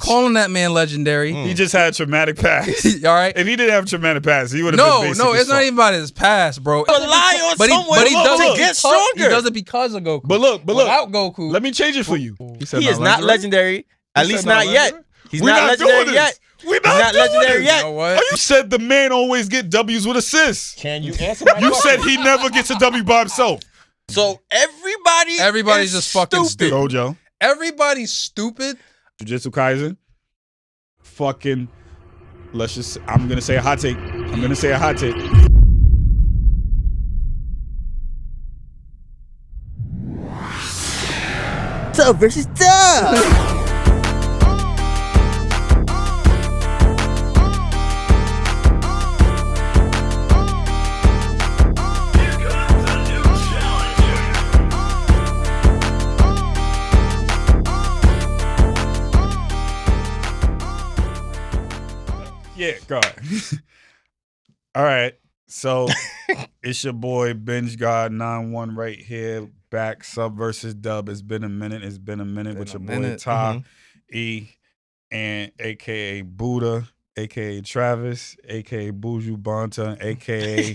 calling that man legendary. He just had a traumatic past. All right. If he didn't have a traumatic past, he would have been No, it's not even about his past, bro. Rely on someone he does to it get stronger. He does it because of Goku. But look. Without Goku. Let me change it for you. He is not legendary. At least not yet. He's We're not legendary yet. We're not legendary yet. You know what? You said the man always get W's with assists. Can you answer my You question? said he never gets a W by himself. So everybody's just fucking stupid. Gojo. Everybody's stupid. Jujutsu Kaisen. Fucking. I'm gonna say a hot take. SUBVSDUB. Yeah, go ahead. All right. So it's your boy Binge God 91 right here. Back SUBVSDUB. It's been a minute with your boy Ty E and aka Buddha, aka Travis, aka Buju Banta, aka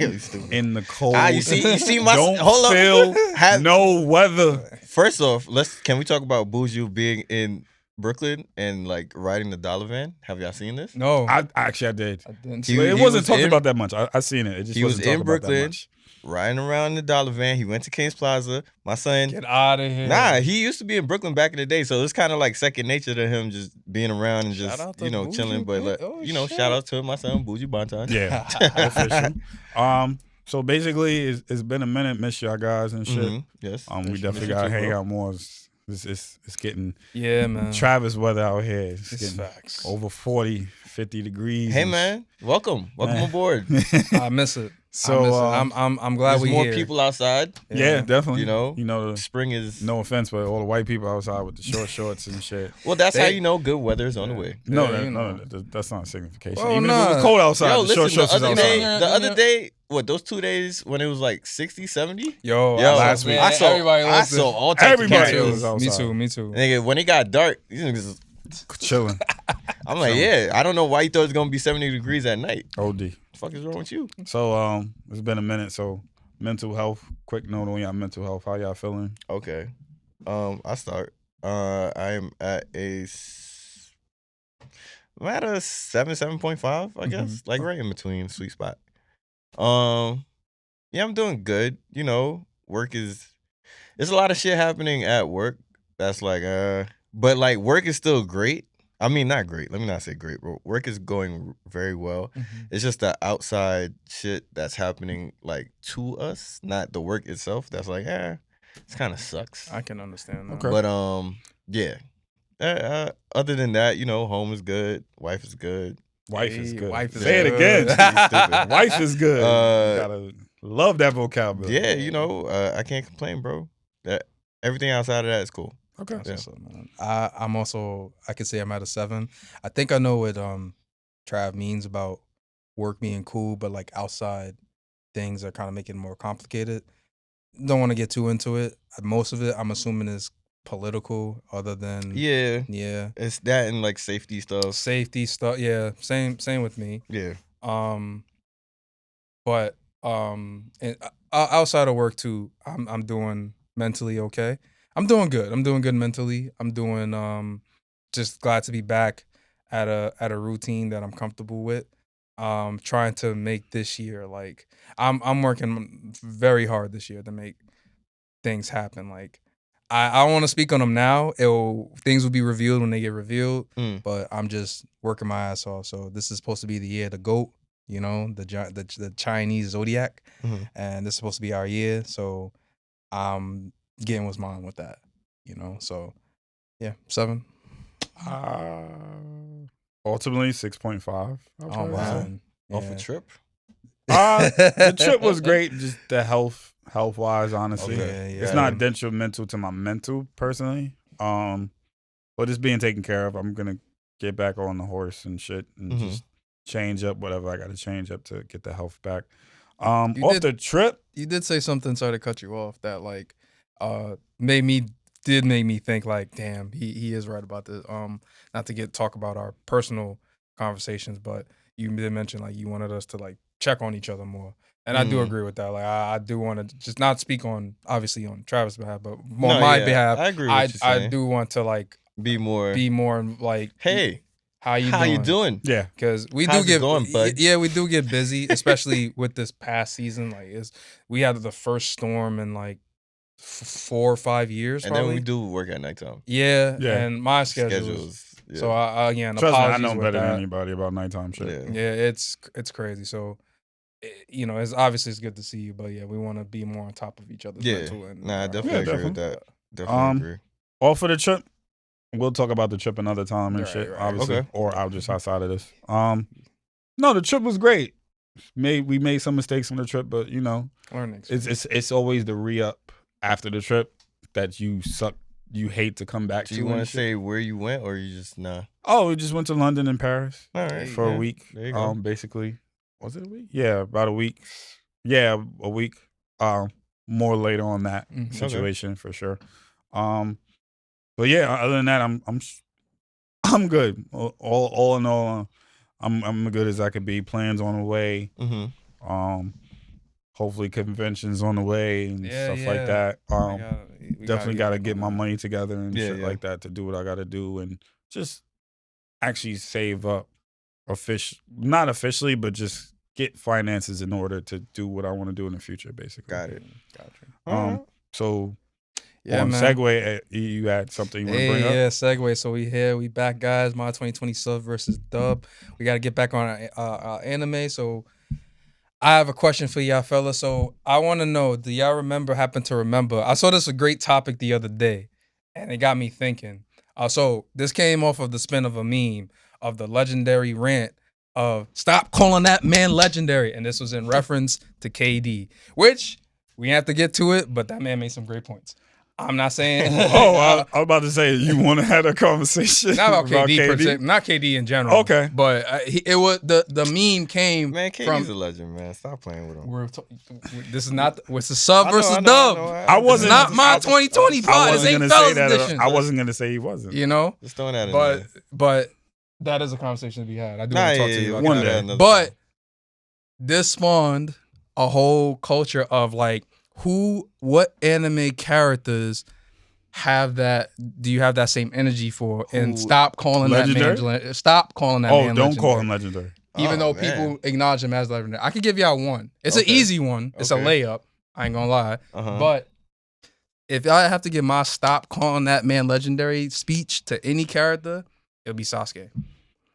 in the cold. You see my Don't hold feel up. no weather. First off, can we talk about Buju being in Brooklyn and like riding the dollar van? Have y'all seen this? No. I did. I didn't But it wasn't talked about that much. I seen it. It just he was wasn't talked in about that Brooklyn, much. riding around in the dollar van. He went to Kings Plaza. My son, Get out of here. nah, he used to be in Brooklyn back in the day, so it's kind of like second nature to him, just being around and just Buju, chilling. But shout out to my son Buju Bantan. Yeah, official. So basically, it's been a minute. Miss y'all guys and shit. Yes. We definitely gotta hang out more. It's getting man. Travis weather out here. It's getting facts. over 40, 50 degrees. Hey man, welcome aboard. I miss it. So I'm glad There's we're more here. people outside. yeah, definitely. You know, the spring is no offense, but all the white people outside with the short shorts and shit. Well, that's how you know good weather is on the way. No, Yeah, that's not a signification. Oh, Even if it was cold outside, Yo, the short listen, shorts is outside. the other day, what, those 2 days when it was like 60, 70? Yo, last week. man, I listen. saw all types Everybody of was cats. outside. Me too. Nigga, when it got dark, these niggas, Chilling. I'm like, yeah, I don't know why you thought it was gonna be 70 degrees at night. OD. The fuck is wrong with you? So it's been a minute. So mental health. Quick note on y'all mental health. How y'all feeling? Okay, I start. I'm at a 7.5, I guess, like right in between, sweet spot. Yeah, I'm doing good. You know, there's a lot of shit happening at work. That's like, but like work is still great. I mean, not great. Let me not say great. Work is going very well. It's just the outside shit that's happening like to us, not the work itself. That's like, it kind of sucks. I can understand that. Okay. But yeah. Other than that, you know, home is good. Wife is good. Wife is good. Wife is Say good. it again. Stupid. Wife is good. You gotta love that vocabulary. Yeah, you know, I can't complain, bro. Everything outside of that is cool. Okay. That's what's up, man. I'm also, I could say I'm at a 7. I think I know what Trav means about work being cool, but like outside things are kind of making it more complicated. Don't want to get too into it. Most of it, I'm assuming, is political, other than Yeah, it's that and like safety stuff. Safety stuff. Yeah, same with me. Yeah. But and outside of work too, I'm doing mentally okay. I'm doing good. I'm doing good mentally. I'm doing just glad to be back at a routine that I'm comfortable with. Trying to make this year, like I'm working very hard this year to make things happen. Like I don't want to speak on them now. Things will be revealed when they get revealed. But I'm just working my ass off. So this is supposed to be the year of the GOAT, you know, the Chinese zodiac, and this is supposed to be our year. So I'm getting what's mine with that, you know. So yeah, 7. Ultimately 6.5. Oh wow. Off a trip. The trip was great. Just the health wise, honestly. Okay, It's not detrimental to my mental personally. But it's being taken care of. I'm gonna get back on the horse and shit and just change up whatever I gotta change up to get the health back. The trip. You did say something, sorry to cut you off, that like made me did make me think like, damn, he is right about this. Not to talk about our personal conversations, but you did mention like you wanted us to like check on each other more. And I do agree with that. Like I do want to just not speak on obviously on Travis' behalf, but on my behalf. I agree with what you're saying. I do want to like be more like, hey, how you doing? Yeah, because we How's do get it going, bud? Yeah, we do get busy, especially with this past season. Like we had the first storm in like 4 or 5 years, and probably. then we do work at nighttime. Yeah, Yeah. and my schedules. Yeah. So I again, trust me, I apologies know with better that. than anybody about nighttime shit. Yeah, it's crazy. So, you know, it's obviously it's good to see you, but yeah, we want to be more on top of each other's mental. And I definitely agree with that. Definitely agree. All for the trip. We'll talk about the trip another time and Right, shit, right. obviously, Okay. or I'll just outside of this. No, the trip was great. We made some mistakes on the trip, but you know, learning. it's always the re-up after the trip that you hate to come back to. Do you want to say where you went, or you just nah? Oh, we just went to London and Paris. All right, for a week. There you go. Basically, was it a week? Yeah, about a week. Yeah, a week. More later on that situation for sure. But yeah, other than that, I'm good. All in all, I'm good as I could be. Plans on the way. Hopefully conventions on the way and stuff like that. Definitely got to get my money together and shit like that to do what I got to do and just actually save up. Not officially, but just get finances in order to do what I want to do in the future. Basically, Got it. So. Yeah, on man. Segue, you had something you want to bring up? Yeah, Segue. So we back, guys. My 2020 Sub versus Dub. We got to get back on our anime. So I have a question for y'all, fellas. So I want to know, do y'all happen to remember? I saw this a great topic the other day, and it got me thinking. So this came off of the spin of a meme of the legendary rant of "Stop calling that man legendary," and this was in reference to KD, which we have to get to it, but that man made some great points. I'm not saying. I was about to say you want to have a conversation not about KD, per KD? se, not KD in general. Okay, but it was the meme came. Man, KD's from a legend, man. Stop playing with him. This is not. It's a Sub versus I Dub. I wasn't. It's not my 2020 pod. This ain't fellas edition. I wasn't gonna say he wasn't. You know, just throwing that in there. But that is a conversation to be had. I do want to talk to you about one that. day. But this spawned a whole culture of like, what anime characters have that? Do you have that same energy for? And stop calling legendary? that man. Stop calling that man. Don't call him legendary. Even though people acknowledge him as legendary, I could give y'all one. It's an easy one. It's a layup. I ain't gonna lie. But if I have to give my "stop calling that man legendary" speech to any character, it'll be Sasuke.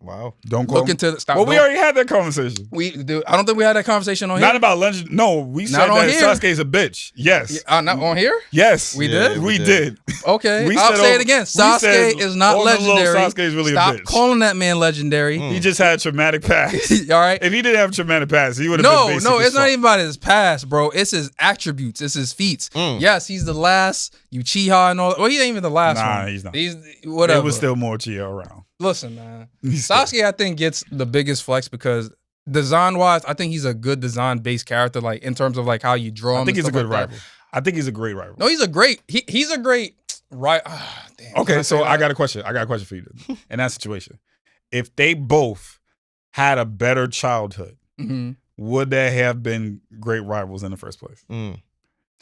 Wow. Don't call Look into the stop. Well, we already had that conversation. I don't think we had that conversation on here. Not about legend. No, we said that Sasuke's a bitch. Yes. Not on here? Yes. We did? We did. Okay. I'll say it again. Sasuke is not legendary. Sasuke is really Stop a bitch. calling that man legendary. He just had a traumatic past. All right. If he didn't have a traumatic past, he would have been basic. No, it's not even about his past, bro. It's his attributes. It's his feats. Yes, he's the last Uchiha and all that. Well, he ain't even the last one. Nah, he's not. He's whatever. There was still more Chia around. Listen, man. Sasuke, I think, gets the biggest flex because design-wise, I think he's a good design-based character, like in terms of like how you draw him. I think he's a good like rival. I think he's a great rival. No, he's a great right. Okay, so I got a question. For you in that situation. If they both had a better childhood, would they have been great rivals in the first place?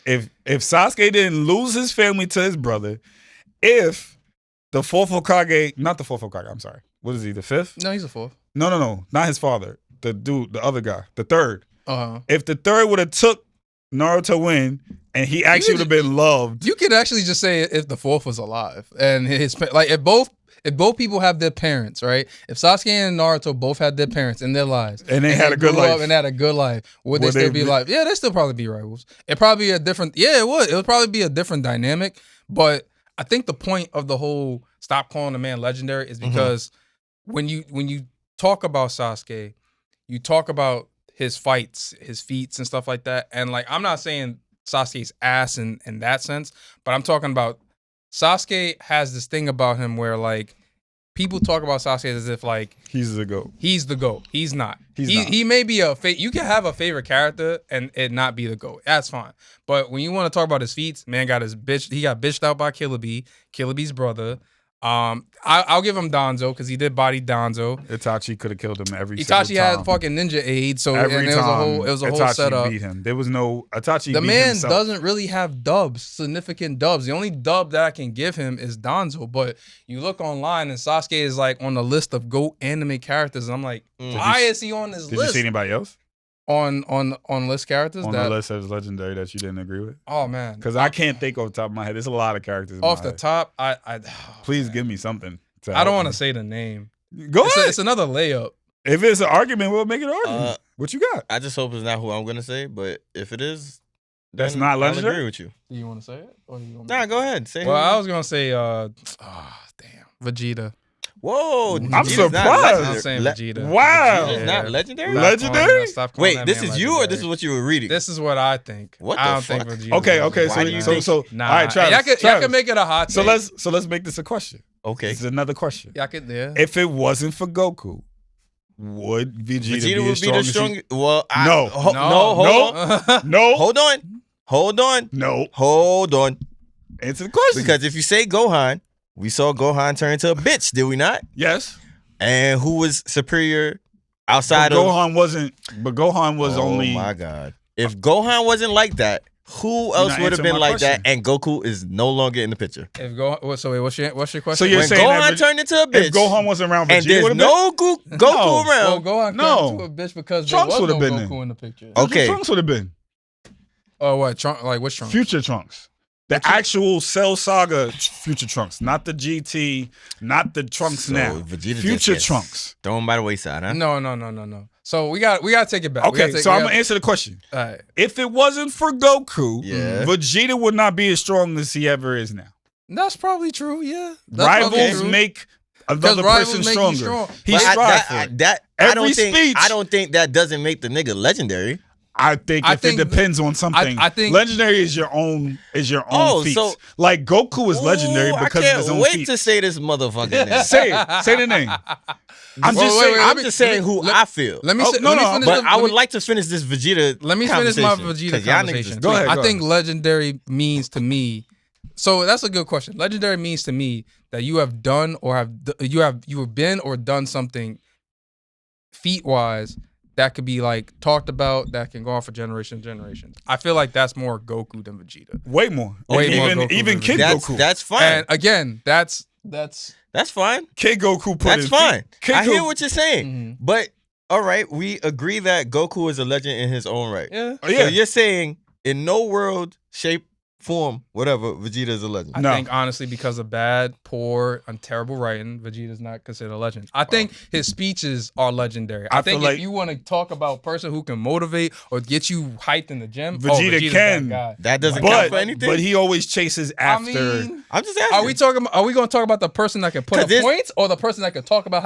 If Sasuke didn't lose his family to his brother, if the fourth Hokage, not the fourth Hokage, I'm sorry. What is he, the fifth? No, he's a fourth. No, not his father. The dude, the other guy, the third. Uh-huh. If the third would have took Naruto in and he actually would have been loved. You could actually just say if the fourth was alive and if both people have their parents, right? If Sasuke and Naruto both had their parents in their lives and they had a good life and had a good life, would they still be alive? Yeah, they'd still probably be rivals. It'd probably be a different. Yeah, it would. It would probably be a different dynamic. But I think the point of the whole "stop calling the man legendary" is because when you talk about Sasuke, you talk about his fights, his feats, and stuff like that. And like, I'm not saying Sasuke's ass in that sense, but I'm talking about Sasuke has this thing about him where like people talk about Sasuke as if like He's the GOAT. he's the GOAT. He's not. He's He not. he may be you can have a favorite character and it not be the GOAT. That's fine. But when you want to talk about his feats, man got his bitch. He got bitched out by Killer Bee's brother. I'll give him Danzo because he did body Danzo. Itachi could have killed him every single Itachi time. had fucking ninja aid, so Every and it was a whole Itachi setup. beat him. There was no Itachi. The beat man himself. doesn't really have significant dubs. The only dub that I can give him is Danzo. But you look online and Sasuke is like on the list of GOAT anime characters. And I'm like, why is he on this Did list? you see anybody else On list characters on that the list as legendary that you didn't agree with? oh man, Because I can't think off the top of my head. There's a lot of characters. off the top, Please give me something. I don't want to say the name. Go It's, ahead. it's another layup. If it's an argument, we'll make it an argument. What you got? I just hope it's not who I'm gonna say, but if it is, That's then not I'll legendary? agree with you. Do you want to say it? Or you want Nah, go ahead. Say Well, who. I was gonna say, Vegeta. Whoa, I'm Vegeta's surprised. not I'm legendary. saying Vegeta. Wow. Vegeta's Yeah. not legendary. Legendary? Stop calling Wait, that this man is you or this is legendary. what you were reading? This is what I think. What I the don't think fuck? Vegeta. Okay. Why do you think- Nah, all right, Travis. y'all Travis. can make it a hot. So take. let's make this a question. Okay. This is another question. Y'all could yeah. If it wasn't for Goku, would Vegeta, Vegeta be would as be strong the as he? strongest. Well, No. no, hold on. No. Hold on. No. Hold on. Answer the question. Because if you say Gohan, we saw Gohan turn into a bitch, did we not? yes. And who was superior But outside of Gohan wasn't. But Gohan was only. Oh my god! If Gohan wasn't like that, who else not would have answering been my like question. that? And Goku is no longer in the picture. If go so wait, what's your question? So you're When saying Gohan that turned into a bitch, if Gohan wasn't around, and Vegeta there's would have no Goku No. well, around. Gohan No. turned into a bitch because Trunks there was would've no been Goku there. in the picture. been. Okay. Trunks would have been Oh, what Trunks? Like which Trunks? future Trunks. The actual Cell Saga future Trunks, not the GT, not the Trunks So now. Vegeta just Future gets Trunks. thrown by the wayside, huh? No. So we got to take it back. Okay, so I'm gonna answer the question. All right. If it wasn't for Goku, Yeah. Vegeta would not be as strong as he ever is now. That's probably true. Yeah. That's probably Rivals true. make another rivals person make you stronger. strong. He But strive for it. I Every speech. don't think that doesn't make the nigga legendary. I think I if think it depends on something, I think- legendary is your own Oh, feats. so- like Goku is legendary Ooh, because I of can't his own wait feats. to say this motherfucker name. Say it. Say the name. I'm Wait, just wait, saying. wait, I'm let just me- saying who I feel. Let me Oh, say, no, let me no, finish But the- I let would me- like to finish this Vegeta. Let me finish my conversation, Vegeta 'cause y'all niggas conversation. is Go ahead, I go think ahead. legendary means to me. So that's a good question. Legendary means to me that you have done or you have been or done something feat wise that could be like talked about that can go on for generations. I feel like that's more Goku than Vegeta. Way more. Way more even Goku even than Kid That's Goku. that's fine. And again, that's That's fine. Kid Goku put That's his fine. Kid I hear Goku- what you're saying. mhm. But all right, we agree that Goku is a legend in his own right. yeah. Oh, yeah. So you're saying in no world, shape, form, whatever, Vegeta is a legend. I No. think honestly, because of bad, poor, and terrible writing, Vegeta's not considered a legend. I think his speeches are legendary. I I feel think like- if you want to talk about a person who can motivate or get you hyped in the gym, Vegeta Vegeta's can. that guy. That doesn't count for anything. But he always chases after. I mean, I'm just asking. are we going to talk about the person that can put 'Cause up this- points or the person that can talk about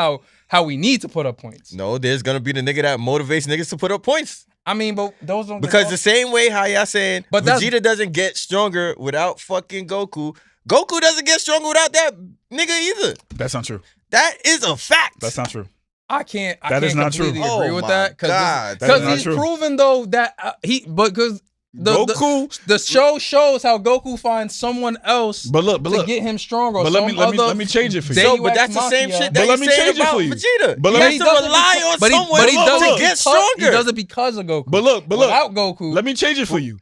how we need to put up points? No, there's gonna be the nigga that motivates niggas to put up points. I mean, but those don't Because the same way how y'all saying But that's- Vegeta doesn't get stronger without fucking Goku. Goku doesn't get stronger without that nigga either. That's not true. That is a fact. That's not true. I can't That is not true. completely agree Oh with my that God, that is because not he's true. proven though that because Goku. the show shows how Goku finds someone else But look, to get him stronger. But let me change it for you. So, Deus but that's the same Machina. shit But that let you me saying change it about for you. Vegeta. But He let has me- to does it rely because- on but he someone does to it get because- stronger. He does it because of Goku. But look, without Goku, let me change it for you.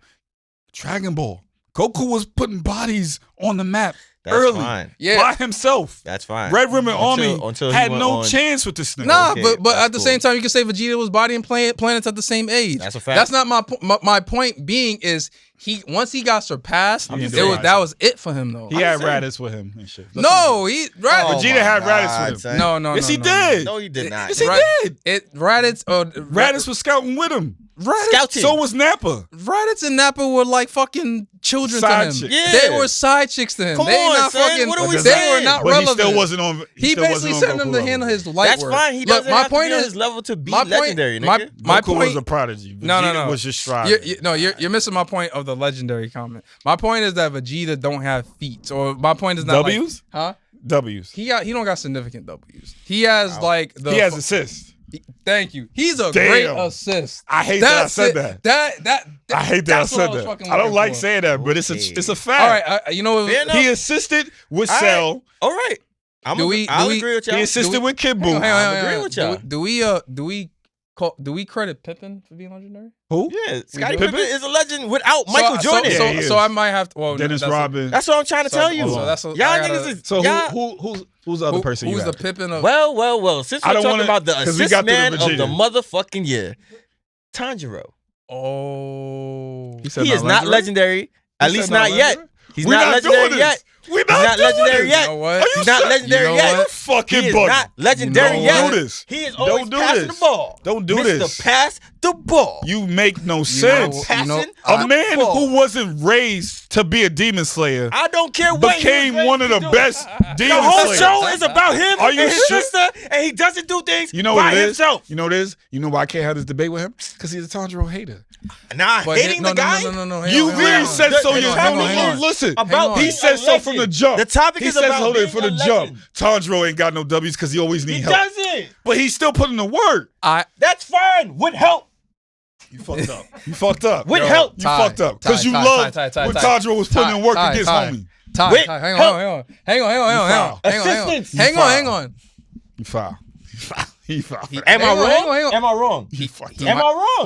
Dragon Ball. Goku was putting bodies on the map That's early fine. yeah. by himself. That's fine. Red Ribbon Army until he had went no on- chance with this nigga. Nah, Okay, but that's at the cool. same time, you can say Vegeta was bodying planets at the same age. That's a fact. That's not my point. Being is once he got surpassed, I'm just it was saying. that was it for him though. He had saying. Raditz with him and shit. No, he right. Oh Vegeta my had God, Raditz with him. son. No, Yes, no, he no, did. No, he did not. Yes, he Right. did. It Raditz Raditz was scouting with him. Scouting. So was Nappa. Raditz and Nappa were like fucking children Side to him. chicks. Yeah. They were side chicks to him. Come they on, not son. fucking. What are we they saying? were not But relevant. he still wasn't on. He still basically wasn't on sent them Goku to level. handle his light That's work. fine. He Look, doesn't my have to point be on is his level to be my point- legendary, my- nigga. my Goku point- was a prodigy. No, Vegeta was just striving. You're missing my point of the legendary comment. My point is that Vegeta don't have feats, or my point is not W's? Like, huh? W's. He don't got significant W's. He has like the. He has assists. Thank you. He's a Damn. great assist. I hate that I said that. I hate that I said that. I don't like saying that, but it's a fact. All right, you know he assisted with Cell. All right. I'll agree with y'all. He assisted with Kid Boo. I agree with y'all. Do we credit Pippen for being legendary? Who? Yeah, Scottie Pippen is a legend without Michael Jordan. So I might have to. Well, Dennis Rodman. That's what I'm trying to tell you. So that's y'all niggas is. So who's the other person? Who's you the have? Pippen of? Well. Since we're talking about the assist man of the motherfucking year, Tanjiro. Oh, he is not legendary. At least not yet. He's not legendary yet. We're not legendary yet. He's not legendary yet. Fucking he is not legendary yet. He is always passing the ball. Don't do this. Mr. Pass the ball. You make no sense. A man who wasn't raised to be a demon slayer. I don't care what became one of the best demon slayers. The whole slayers. show is about him and his sister, and he doesn't do things by himself. You know what it is? You know why I can't have this debate with him? Because he's a Tanjiro hater. Nah, hating the guy? No. You really said so. Listen, he said so from the jump. The topic is about being from the jump. Tanjiro ain't got no W's because he always need help. He doesn't. But he's still putting the work. That's fine. With help. You fucked up. You fucked up. With help. You fucked up. Because you loved when Tanjiro was putting in work against homie. Hang on. You foul. Am I wrong? He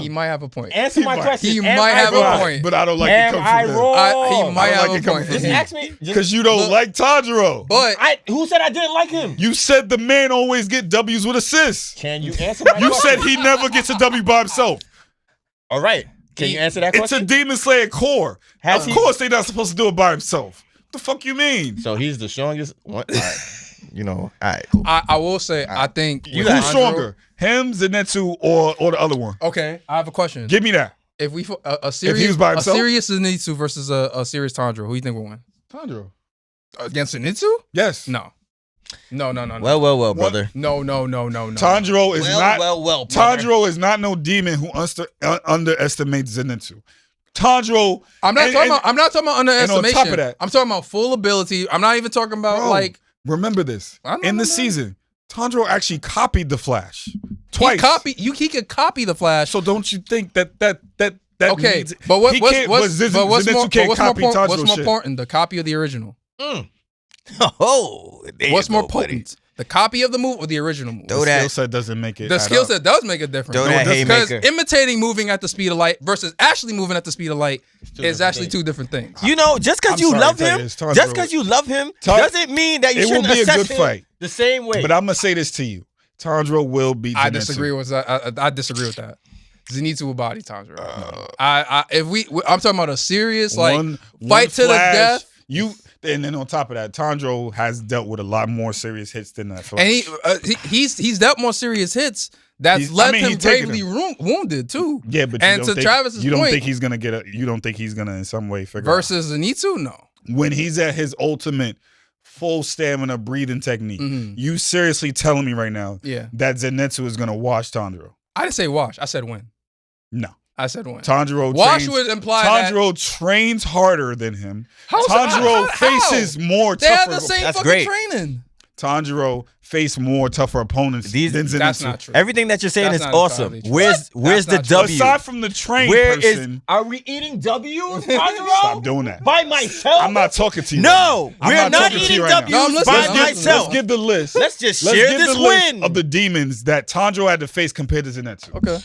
might have a point. Answer my question. He might have a point. But I don't like it come from him. He might have a point. Just ask me. Because you don't like Tanjiro. But who said I didn't like him? You said the man always get W's with assists. Can you answer my question? You said he never gets a W by himself. All right. Can you answer that question? It's a Demon Slayer core. Of course they're not supposed to do it by himself. What the fuck you mean? So he's the strongest one? All right. You know, all right. Cool. I will say, I think... Who's stronger? Him, Zenitsu, or the other one? Okay, I have a question. Give me that. If we if he was by himself? a serious Zenitsu versus a serious Tanjiro, who do you think will win? Tanjiro. Against Zenitsu? Yes. No. No. Well, brother. No. Tanjiro is Tanjiro is not no demon who underestimates Zenitsu. Tanjiro. I'm not talking about underestimation. And on top of that, I'm talking about full ability. I'm not even talking about Remember this. In the season, Tanjiro actually copied the Flash twice. He could copy the Flash. So don't you think that okay? means, but what's more shit. important? The copy of the original. Oh, what's more potent? The copy of the move or the original move? The skill set doesn't make it. The skill set does make a difference. Because imitating moving at the speed of light versus actually moving at the speed of light is actually two different things. You know, just because you love him, doesn't mean that you shouldn't assess him the same way. But I'm gonna say this to you: Tanjiro will beat Zenitsu. I disagree with that. I disagree with that. Zenitsu will body Tanjiro. I'm talking about a serious fight to the death. And then on top of that, Tanjiro has dealt with a lot more serious hits than that. And he's dealt more serious hits that's left him gravely wounded too. Yeah, but Travis's you don't point, think he's gonna you don't think he's gonna in some way figure versus Zenitsu? No. When he's at his ultimate full stamina breathing technique, you seriously telling me right now that Zenitsu is gonna wash Tanjiro? I didn't say wash. I said win. No. I said when. Tanjiro would imply Tanjiro trains harder than him. Tanjiro faces more tougher. They have the same fucking training. Tanjiro faced more tougher opponents than Zenitsu. That's not true. Everything that you're saying is awesome. Where's the W? Aside from the train person. Are we eating W's, Tanjiro? Stop doing that. By myself? I'm not talking to you. No, we're not eating W's by myself. Let's give the list. Let's just share this win. Of the demons that Tanjiro had to face compared to Zenitsu. Okay.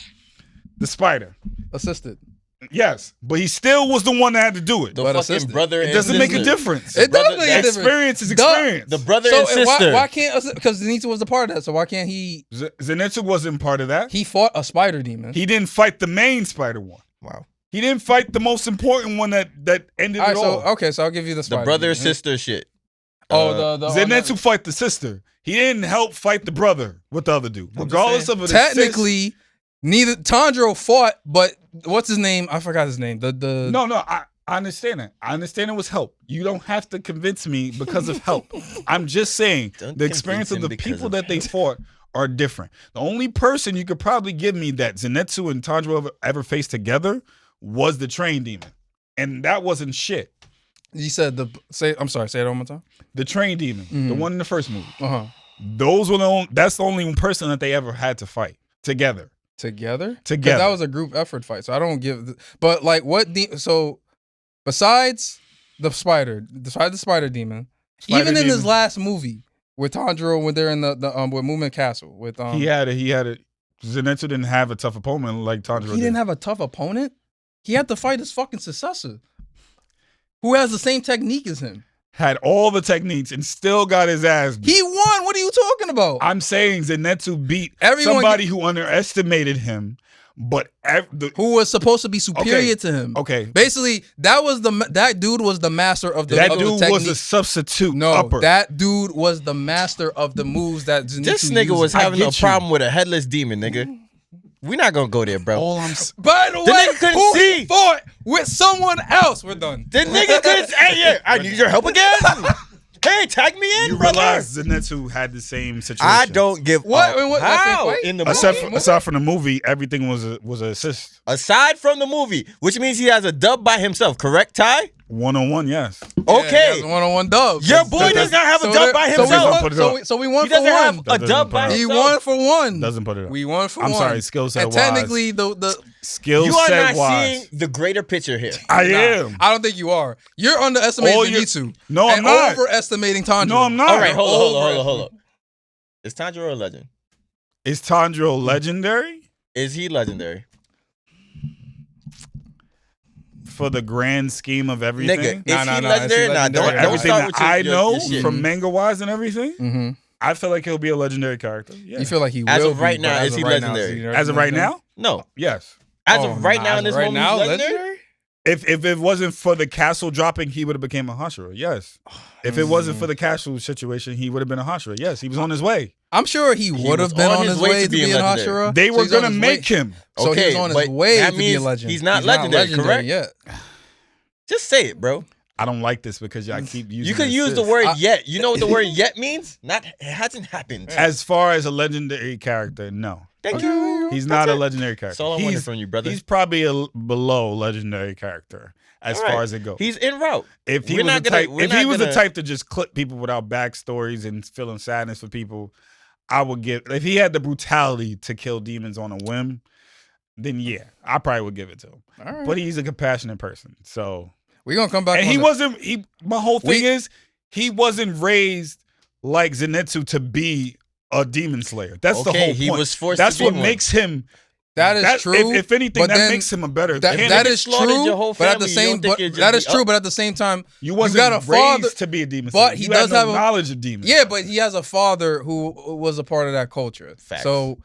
The spider. Assisted. Yes, but he still was the one that had to do it. The fucking brother and sister. It doesn't make a difference. It does make a difference. Experience is experience. The brother and sister. Why can't, because Zenitsu was a part of that, so why can't he? Zenitsu wasn't part of that. He fought a spider demon. He didn't fight the main spider one. Wow. He didn't fight the most important one that ended it all. So I'll give you the spider. The brother and sister shit. Zenitsu fight the sister. He didn't help fight the brother with the other dude. Regardless of it. Technically, neither Tanjiro fought, but what's his name? I forgot his name. No, I understand that. I understand it was help. You don't have to convince me because of help. I'm just saying the experience of the people that they fought are different. The only person you could probably give me that Zenitsu and Tanjiro ever faced together was the train demon. And that wasn't shit. You said I'm sorry. Say it one more time. The train demon, the one in the first movie. Uh-huh. That's the only person that they ever had to fight together. Together? Together. That was a group effort fight, so I don't give. But like, so besides the spider demon, even in his last movie with Tanjiro when they're in the with Movement Castle with he had a Zenitsu didn't have a tough opponent like Tanjiro. He didn't have a tough opponent. He had to fight his fucking successor, who has the same technique as him. Had all the techniques and still got his ass beat. He won. What are you talking about? I'm saying Zenitsu beat somebody who underestimated him, but who was supposed to be superior to him. Okay, basically that dude was the master of the. That dude was a substitute. No, upper. that dude was the master of the moves that Zenitsu This nigga uses. was having a problem with a headless demon, nigga. We're not gonna go there, bro. By the way, nigga couldn't see. Fought with someone else. We're done. The nigga couldn't see. Hey, yeah, I need your help again. Hey, tag me in. You realize Zenitsu had the same situation. I don't give what how in the movie? Aside from the movie, everything was an assist. Aside from the movie, which means he has a dub by himself, correct, Ty? 1-on-1, yes. Okay. 1-on-1 dub. Your boy does not have a dub by himself. So we won he for doesn't one. have a dub by himself. He won for one. Doesn't put it up. We won for I'm one. sorry, skill set and wise. technically, the skill you are set not wise. seeing the greater picture here. I am. I don't think you are. You're underestimating Zenitsu. No, I'm and not. overestimating Tanjiro. No, I'm not. All right, hold on. Is Tanjiro a legend? Is Tanjiro legendary? Is he legendary? For the grand scheme of everything? Nigga, is he legendary? Nah, don't everything start that with I your know shit. from manga-wise and everything, Mm-hmm. I feel like he'll be a legendary character. Yeah. You feel like he will As of be, right but now, as is of he right now, legendary? As of right now? No. Yes. As of right now in this moment, he's legendary? If it wasn't for the castle dropping, he would have became a Hashira. Yes. If it wasn't for the castle situation, he would have been a Hashira. Yes, he was on his way. I'm sure he would have been on his way to be a Hashira. They were going to make him. So he's on his way to be a legend. He's not legendary, correct? Yet. Just say it, bro. I don't like this because y'all keep using. You could use the word yet. You know what the word yet means? It hasn't happened. As far as a legendary character, no. Thank you. He's not a legendary character. That's all I wanted from you, brother. He's probably below legendary character as far as it goes. He's en route. If he was the type to just clip people without backstories and feeling sadness for people, I would give. If he had the brutality to kill demons on a whim, then yeah, I probably would give it to him. All right. But he's a compassionate person, so we're gonna come back. And he wasn't. My whole thing is he wasn't raised like Zenitsu to be a demon slayer. That's the whole point. He was forced. That's to be what one. makes him. That is true. If anything, that makes him a better. That is true. But at the same, that is true. But at the same time, you wasn't got a father raised to be a demon slayer. But he does have knowledge of demons. Yeah, but he has a father who was a part of that culture. Facts. So.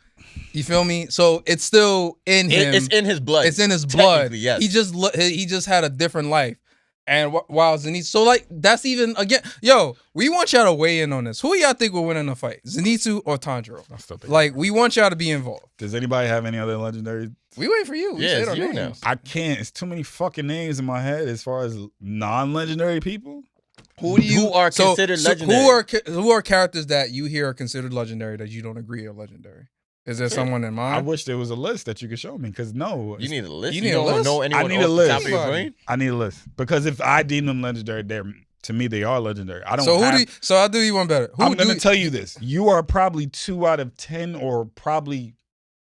You feel me? So it's still in him. It's in his blood. It's in his blood. Yes. He just had a different life. And while Zenitsu, so like that's even again, yo, we want y'all to weigh in on this. Who y'all think will win in the fight, Zenitsu or Tanjiro? Like we want y'all to be involved. Does anybody have any other legendary? We wait for you. Yeah, it's you now. I can't. It's too many fucking names in my head as far as non-legendary people. Who are considered legendary? Who are characters that you hear are considered legendary that you don't agree are legendary? Is there someone in mind? I wish there was a list that you could show me, because no. You need a list? You don't know anyone I need a list. Top of your brain? I need a list. Because if I deem them legendary, to me, they are legendary. I don't So I'll do you one better. I'm going to tell you this. You are probably 2 out of 10 or probably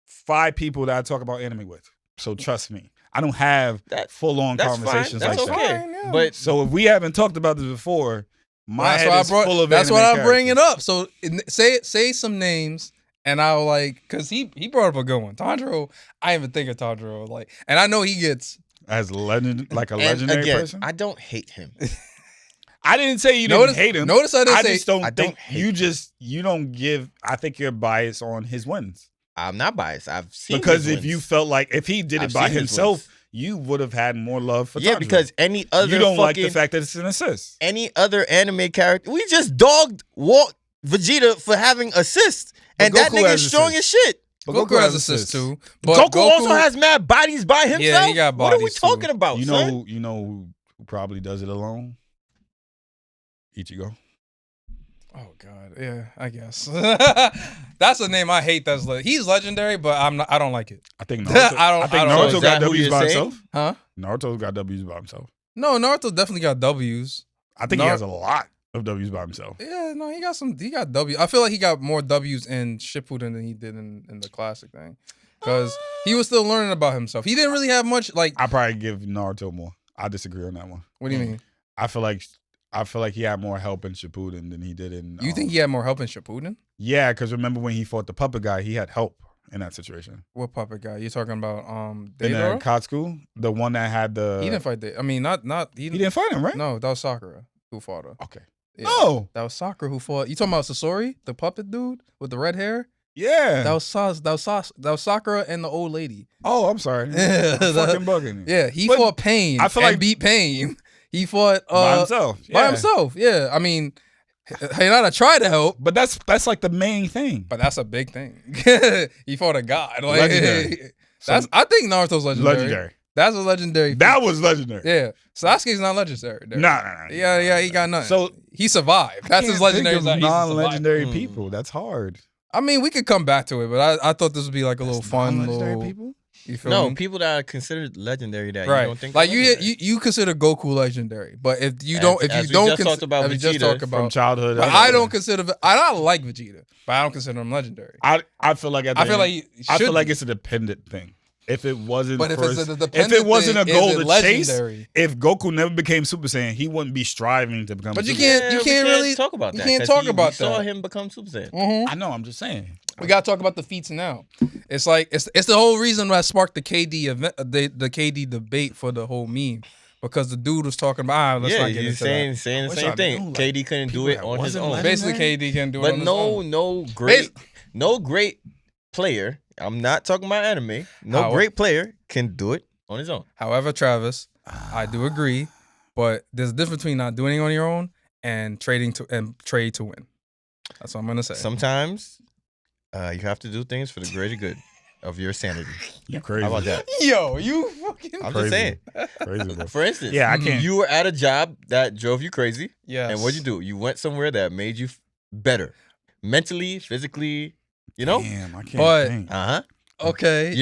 5 people that I talk about anime with. So trust me. I don't have full-on conversations like that. Yeah. But so if we haven't talked about this before, my head is full of That's anime why I'm characters. bringing it up. So say some names. And I was like, because he brought up a good one. Tanjiro, I even think of Tanjiro. Like, and I know he gets. As legendary person? I don't hate him. I didn't say you didn't hate him. Notice I didn't say. Just don't think you don't give. I think you're biased on his wins. I'm not biased. I've seen because his if wins. you felt like if he did it by himself, you would have had more love for Tanjiro. Because any other you don't like the fact that it's an assist. Any other anime character, we just dogged Vegeta for having assists, and that nigga is strong as shit. But Goku has assists too. But Goku also has mad bodies by himself. Yeah, he got bodies. What are we talking about? You know who probably does it alone? Ichigo. Oh God, yeah, I guess that's a name I hate. He's legendary, but I don't like it. I think Naruto. Naruto got W's by himself. Huh? Naruto's got W's by himself. No, Naruto definitely got W's. I think he has a lot of W's by himself. Yeah, no, he got W. I feel like he got more W's in Shippuden than he did in the classic thing. Because he was still learning about himself. He didn't really have much, like... I probably give Naruto more. I disagree on that one. What do you mean? I feel like he had more help in Shippuden than he did in... You think he had more help in Shippuden? Yeah, because remember when he fought the puppet guy, he had help in that situation. What puppet guy? You talking about In Deidara? Katsuku, the one that had the... He didn't fight Deidara. I mean, He didn't fight him, right? No, that was Sakura who fought her. Okay. Yeah. No. That was Sakura who fought... You talking about Sasori? The puppet dude with the red hair? Yeah. That was Sakura and the old lady. Oh, I'm sorry. Yeah, I'm fucking bugging. Yeah, he But fought Pain I feel and like- beat Pain. He fought By himself. By himself, yeah. I mean, Hinata tried to help, But that's like the main thing. but that's a big thing. He fought a god. Like, Legendary. I think Naruto's legendary. Legendary. That's a legendary. That was legendary. Yeah. Sasuke's not legendary. Nah. Yeah, he got nothing. So he survived. That's his legendary. Think of That he's survived. non-legendary people. That's hard. I mean, we could come back to it, but I thought this would be like a little fun Non-legendary little. people. You feel No, me? people that are considered legendary that Right. you don't think Like are you legendary. you consider Goku legendary, but if you don't, As we just talked about if you just Vegeta talk From about, childhood. but I don't consider. I like Vegeta, but I don't consider him legendary. I feel like I feel like he I feel should like be. it's a dependent thing. If it wasn't, But if first, it's a dependent if it wasn't thing, a goal is it to chase, legendary? if Goku never became Super Saiyan, he wouldn't be striving to become. But a you Super can't- Saiyan. you we can't really- talk about you that. can't 'cause talk we about saw that. him become Super Saiyan. Mhm. I know. I'm just saying. We gotta talk about the feats now. It's like it's the whole reason that sparked the KD event, the KD debate for the whole meme, because the dude was talking about. Let's Yeah, not get he's into saying the Wish same I thing. knew, like, KD couldn't do people it that on his wasn't own. that. legendary. Basically, KD can do it But on his own. no great player. I'm not talking about anime. No How- great player can do it on his own. However, Travis, I do agree, but there's a difference between not doing it on your own and trade to win. That's what I'm gonna say. Sometimes you have to do things for the greater good of your sanity. You crazy? How about that? Yo, you fucking. I'm Crazy. just saying. Crazy, bro. For instance, Yeah, I can't. you were at a job that drove you crazy, Yes. and what'd you do? You went somewhere that made you better, mentally, physically. You know? Damn, I can't. But- think. Uh-huh. Okay.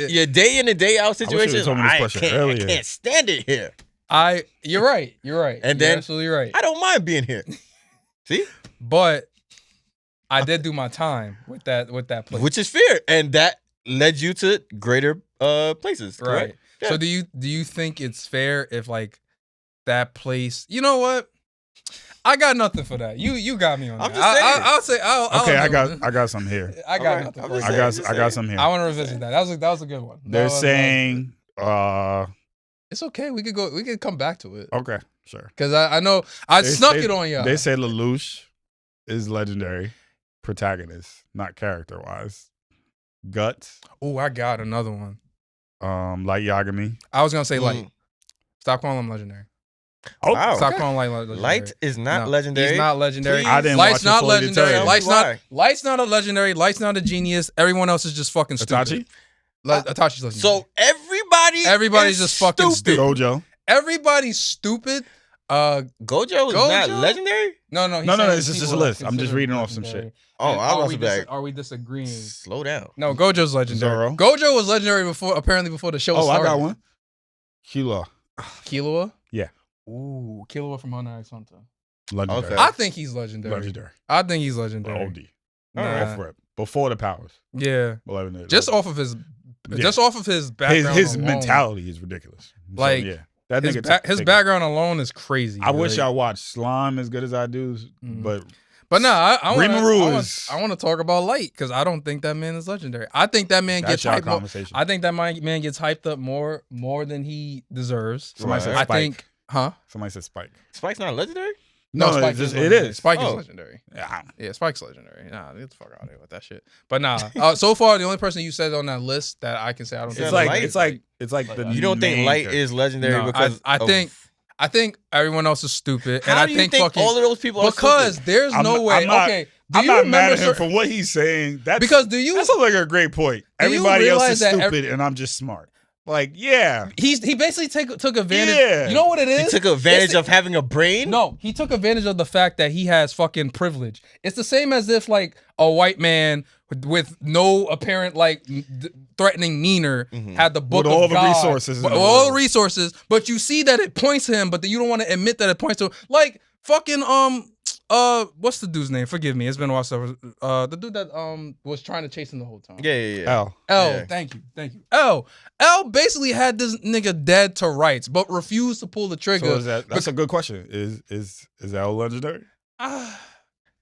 Your day in and day out wish you would've situation. told me this I question can't, earlier. I can't stand it here. You're right. You're right. And You're then- absolutely right. I don't mind being here. See? But I did do my time with that place. Which is fair. And that led you to greater places. right. Correct? Yeah. So do you think it's fair if like that place? You know what? I got nothing for that. You got me on I'm that. just saying. I'll say. I'll Okay, admit I got some here. I got Alright, nothing. I'm For just that. saying. I got some here. I want to revisit that. That was a good one. They're That was- saying, it's okay. We could come back to it okay, sure. because I know I They- snuck they- it on y'all. They say Lelouch is legendary protagonist, not character wise. Guts, Oh, I got another one. like Yagami. I was gonna say light. Mm. Stop calling him legendary. Oh, Wow. Stop Okay. calling light legendary. Light is not No, legendary. He's not legendary. Please. I didn't Light's watch it not fully to legendary. tell you. Light's Why? not a legendary. Light's not a genius. Everyone else is just fucking stupid. Itachi, Itachi's legendary. So Everybody's is just fucking stupid. Gojo. Everybody's stupid. Gojo is not Gojo? legendary? No. No, he's no, saying it's just people a that list. I'm just consider reading off some legendary. shit. Oh, And I are was we like, are we disagreeing? slow down. No, Gojo's legendary. Zoro. Gojo was legendary before the show Oh, I started. got one. Killua, Killua? Yeah. Ooh, Killua from Hunter x Hunter. legendary. Okay. I think he's legendary. Legendary. I think he's legendary. OD. Nah. Off rip. Before the powers. Yeah. Legendary. Just off of his Yeah. just off of his background. his alone, mentality is ridiculous. So, Like, yeah, that His, nigga. his background alone is crazy. I wish like, I watched Slime as good as I do, but But no, I Rimuru is- want to talk about Light because I don't think that man is legendary. I think that man that's gets your hyped. conversation. I think that man gets hyped up more than he deserves. Somebody said I Spike. think, huh? Somebody said Spike. Spike's not legendary? No, Spike it's just, it legendary. is. Spike Oh. is legendary. Yeah. Yeah, Spike's legendary. Nah, get the fuck out of here with that shit. But nah, so far the only person you said on that list that I can say I don't. It's think It's Yeah, like Light- it's like the You don't think main Light character. is legendary No, because I of- think I think everyone else is stupid, How and I do you think think fucking all of those people are because stupid? there's no way. I'm not- Okay, do I'm you not mad remember at him certain- for what he's saying. That's because do you that sounds like a great point. Do you Everybody else realize is that stupid, and I'm just smart. Like, yeah. He basically took advantage. Yeah. You know what it is? He took advantage of having a brain? No, he took advantage of the fact that he has fucking privilege. It's the same as if like a white man with no apparent like threatening demeanor had the book with of all God, the resources, with all the resources, but you see that it points to him, but you don't want to admit that it points to him. Like fucking what's the dude's name? Forgive me, it's been a while. So the dude that was trying to chase him the whole time. L. Yeah. Thank you. L basically had this nigga dead to rights, but refused to pull the trigger. So that's a good question. Is L legendary?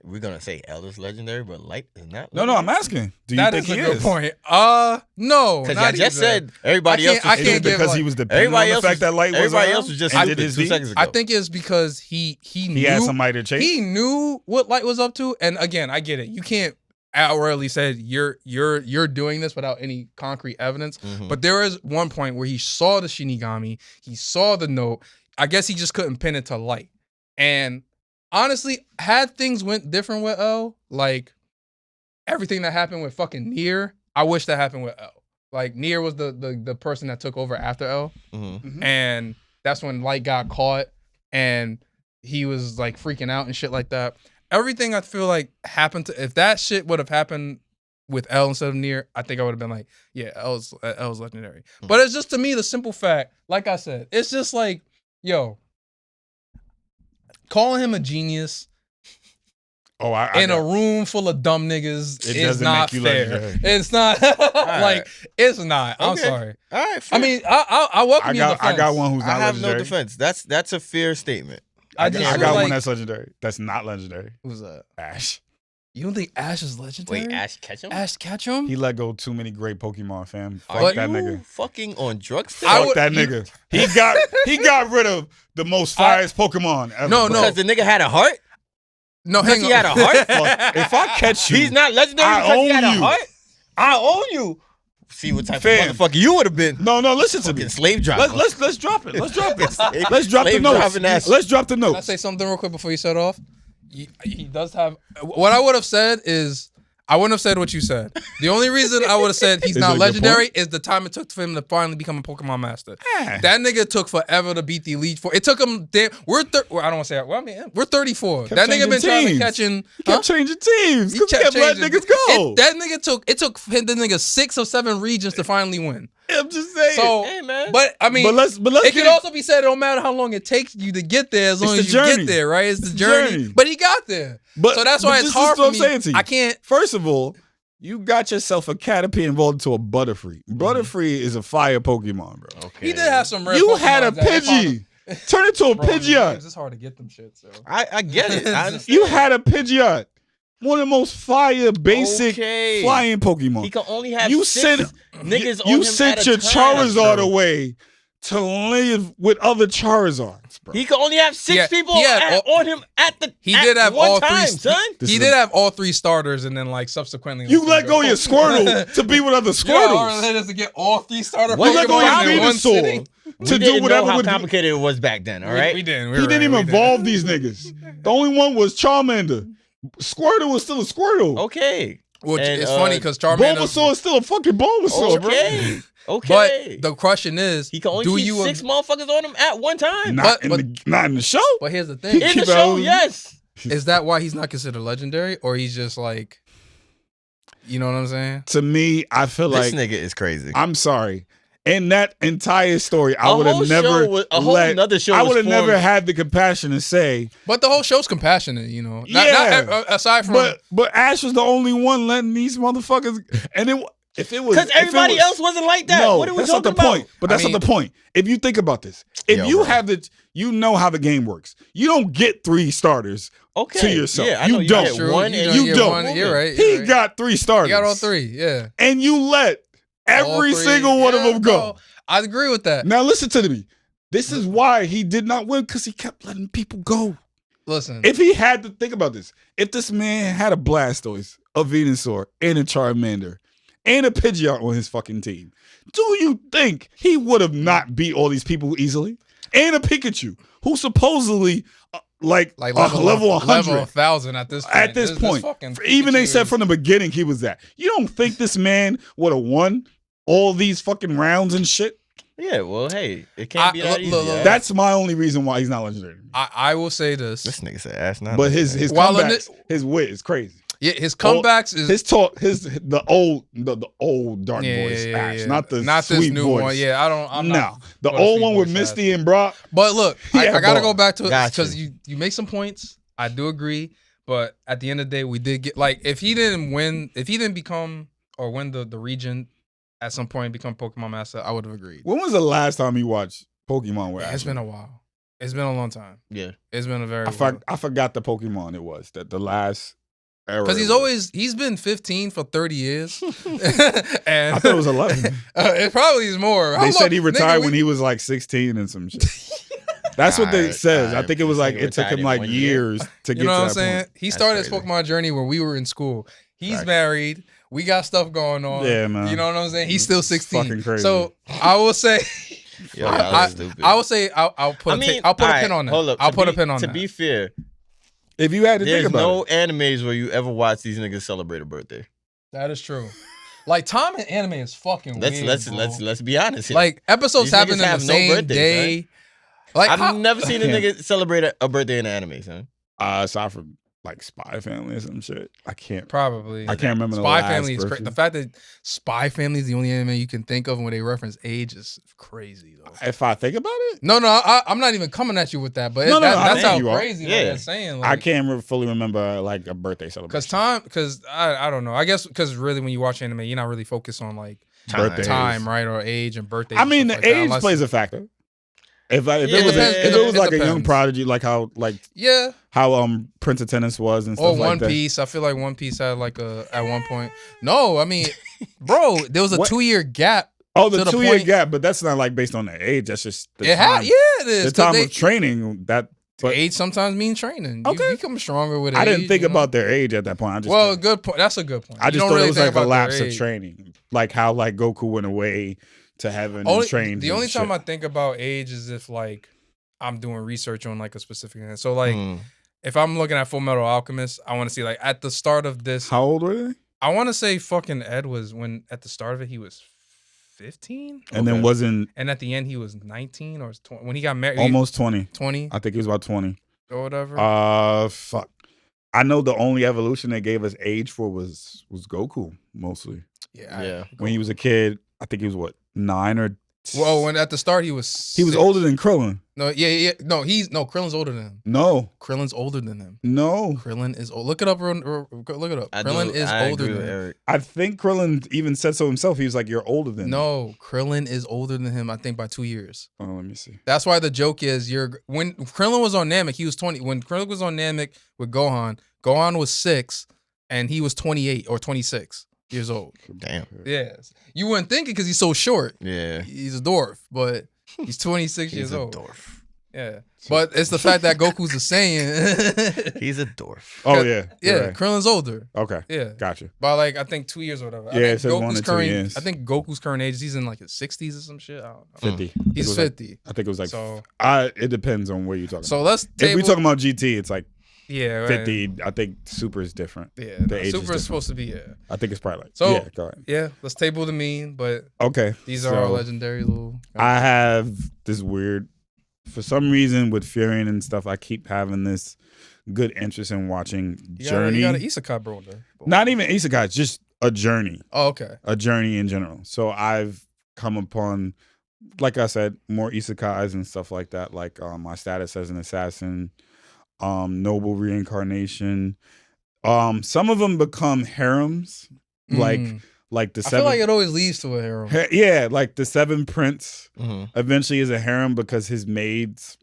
We're gonna say L is legendary, but Light is not. No, I'm asking. Do you That think is a he good is? point. No, Because not I just either. said everybody else. I Is can't it give, because like- he was dependent on the fact that Light was Everybody around else was just and stupid did his 2 deed? seconds ago. I think it's because he knew He had somebody to chase. he knew what Light was up to, and again, I get it. You can't outrightly say you're doing this without any concrete evidence. But there is one point where he saw the Shinigami, he saw the note. I guess he just couldn't pin it to Light. And honestly, had things went different with L, like everything that happened with fucking Nier, I wish that happened with L. Like Nier was the person that took over after L, and that's when Light got caught, and he was like freaking out and shit like that. Everything I feel like happened to, if that shit would have happened with L instead of Nier, I think I would have been like, yeah, L's legendary. But it's just to me the simple fact, like I said, it's just like, yo, calling him a genius in a room full of dumb niggas is not fair. legendary. It's not like it's not. I'm Okay. sorry. All right. I mean, I welcome your defense. I got one who's I not have legendary. no defense. That's a fair statement. I I just got feel one like, that's legendary. That's not legendary. who's that? Ash. You don't think Ash is legendary? Wait, Ash Ketchum? Ash Ketchum? He let go too many great Pokemon, fam. Fuck Are that you nigga. fucking on drugs? Fuck that nigga. He got rid of the most fireest Pokemon ever. No, Because the nigga had a heart? No, Because hang he on. had a heart? Fuck, if I catch you, He's not legendary I because he had a own you. heart? I own you. See what type Fam. of motherfucker you would have been. no, listen to me. Fucking slave driver. Let's drop it. Let's drop it. Let's drop the Slave notes. driving ass. Let's drop the Can I notes. say something real quick before you set off? He does have. What I would have said is, I wouldn't have said what you said. The only reason I would have said he's Is not it a good legendary is the time it took for him to finally become a Pokemon master. That nigga took forever to beat the Elite Four. It took him. Well, I don't want to say that. Well, I mean, we're 34. Kept That nigga been changing trying to teams. catch in. He kept changing teams. He Because he kept letting changing. niggas go. That nigga took. It took the nigga 6 or 7 regions to finally win. I'm just saying. So, Hey, man. but I mean, But let's it get can also be said, it don't matter how long it takes you to get there, as long It's as the you journey. get there, right? It's the It's the journey. journey. But he got there. But So that's but why this it's is hard what for I'm me. saying to you. I can't. First of all, you got yourself a Caterpie evolved into a Butterfree. Butterfree is a fire Pokemon, bro. Okay. He did have some rare You Pokemon had a that I found- Pidgey. Turn it to a Bro, in Pidgeot. games, it's hard to get them shit. So I get it. I understand. You had a Pidgeot. One of the most fire, basic Okay. flying Pokemon. He can only have You 6 sent- niggas on You him sent at a your time. Charizard away to live with other Charizards, bro. He can only have 6 Yeah, people he had on him at the he at did have one all time, three. son. This He is did a- have all 3 starters, and then like subsequently You let go of your Squirtle to be with other You know how hard Squirtles. it is to get all 3 starter What You let go of Pokemon your in one Venusaur sitting. We to didn't do whatever know how with. complicated it was back then, all right? We didn't. He didn't even evolve these niggas. The only one was Charmander. Squirtle was still a Squirtle. Okay. Which And, is funny because Charmander. Bulbasaur is still a fucking Bulbasaur, Okay. Okay. But the question is, he can only do keep you 6 motherfuckers on him at one time. Not But- in the show. But here's the thing: In keep the it show, on- yes. is that why he's not considered legendary, or he's just like, you know what I'm saying? To me, I feel This like nigga is crazy. I'm sorry. In that entire story, I A would whole have never show was- a whole nother show I was would have never formed. had the compassion to say, But the whole show's compassionate, you know. Yeah. Not, aside from but Ash was the only one letting these motherfuckers. And if it was Because everybody if it was, else wasn't like that. No, What are we that's talking not the about? point. But that's I mean- not the point. If you think about this, if Yo, you bro. have you know how the game works. You don't get 3 starters Okay. to yourself. Yeah, I You know don't. get True, one you and know, you get don't. one- You're right. He you're right. got 3 starters. He got all 3. Yeah. And you let All every 3. single one of Yeah, them go. bro. I agree with that. Now listen to me. This is why he did not win, because he kept letting people go. Listen, If he had to think about this, if this man had a Blastoise, a Venusaur, and a Charmander, and a Pidgeot on his fucking team, do you think he would have not beat all these people easily? And a Pikachu, who supposedly like level 100. level 1,000 at this point. At this point, fucking even they Pikachu said is- from the beginning he was that. You don't think this man would have won all these fucking rounds and shit? Yeah, well, hey, it can't be that easy. look, That's my only reason why he's not legendary. I will say this. This nigga said ass not. But his While comebacks, his wit is crazy. Yeah, his comebacks is his talk, the old dark voice Ash, not the not sweet this new voice. one. Yeah, I'm no, not the for the old sweet one with voice Misty and Brock. But look, I gotta go back to it Gotcha. because you make some points. I do agree, but at the end of the day, we did get like if he didn't become or win the region at some point and become Pokemon Master, I would have agreed. When was the last time you watched Pokemon with Ash? It's been a while. It's been a long time. Yeah, It's been a very. I forgot the Pokemon it was that the last era. Because he's been 15 for 30 years. And I thought it was 11. It probably is more. They said he retired when he was like 16 and some shit. That's what they says. I think it was like it took him like years to get You know to what I'm that saying? point. He started his crazy. Pokemon journey when we were in school. He's Facts. married. We got stuff going on. Yeah, man. You know what I'm saying? He's still 16. fucking crazy. So I will say, Yo, y'all are stupid. I will say, I'll put a pin on that. Hold up. I'll put a pin on to that. To be fair, If you had to there's think about no it, animes where you ever watch these niggas celebrate a birthday. That is true. Like time in anime is fucking weird. Let's be honest here. Like episodes These happen niggas in the have no same birthdays, day. Like I've never seen a Yeah. nigga celebrate a birthday in an anime, son. aside from like Spy Family or some shit, I can't Probably. I can't remember the Spy last Family is person. crazy. The fact that Spy Family is the only anime you can think of when they reference age is crazy, though. If I think about it, No, I'm not even coming at you with that, but No, that's know how you are. crazy Yeah. I'm saying. I Like, can't fully remember like a birthday celebration. because I don't know. I guess because really when you watch anime, you're not really focused on like Birthdays. time, right, or age and birthdays. I and mean, stuff the like that, age unless- plays a factor. If Yeah, it was it if it was like a young depends. prodigy, like how Yeah, Prince of Tennis was and stuff or like One that. Piece. I feel like One Piece had like at one point. No, I mean, bro, there was a What? 2-year gap. Oh, the to the 2-year point- gbut that's not like based on the age. That's just the It time. had, yeah, it is. the 'cause time they- of training. But age sometimes means training. Okay. You become stronger with age. I didn't think you know? about their age at that point. I just Well, good point. That's a good point. I You just don't thought really it was think like a about their lapse of age. training, like how like Goku went away to heaven Only, and trained. the and only time shit. I think about age is if like I'm doing research on like a specific thing. So like if I'm looking at Full Metal Alchemist, I want to see like at the start of this. How old were they? I want to say fucking Ed was when at the start of it he was 15, And then wasn't and at the end he was 19 or 20 when he got married. almost 20. 20 I think he was about 20. or whatever. Fuck. I know the only evolution they gave us age for was Goku mostly. Yeah. When he was a kid, I think he was what 9 or. Well, when at the start he was 6. older than Krillin. No, yeah. No, Krillin's older than him. No, Krillin's older than him. no. Krillin is old. Look it up. Look it up. Krillin is I older agree than with him. Eric. I think Krillin even said so himself. He was like, "You're older than me." No, Krillin is older than him. I think by 2 years. Oh, let me see. That's why the joke is when Krillin was on Namek, he was 20. When Krillin was on Namek with Gohan was 6, and he was 28 or 26 years old. Damn. Yes, you wouldn't think it because he's so short. Yeah. He's a dwarf, but he's 26 years He's a old. dwarf. Yeah, but it's the fact that Goku's a Saiyan. He's a dwarf. Oh yeah, yeah, you're right. Krillins older. Okay, Yeah, gotcha. by like I think 2 years or whatever. Yeah, I it think says 1 or 2 years. I think Goku's current age, he's in like his 60s or some shit. I don't know. 50. He's 50. I think it was like. So- It depends on where you're talking. So let's if table. we talking about GT, it's like yeah, right. 50. I think Super is different. Yeah, The no, age is Super different. is supposed to be I think it's probably like. So- yeah, go ahead. yeah. Let's table the mean, but Okay, these are our legendary little. I have this weird, for some reason with Furion and stuff, I keep having this good interest in watching Journey. You got an Isekai bro there. Not even Isekai, just a journey. Oh, okay. A journey in general. So I've come upon, like I said, more isekais and stuff like that, like my status as an assassin, noble reincarnation. Some of them become harems, like the I seven. feel like it always leads to a harem. Yeah, like the Seven Prince Mm-hmm. eventually is a harem because his maids.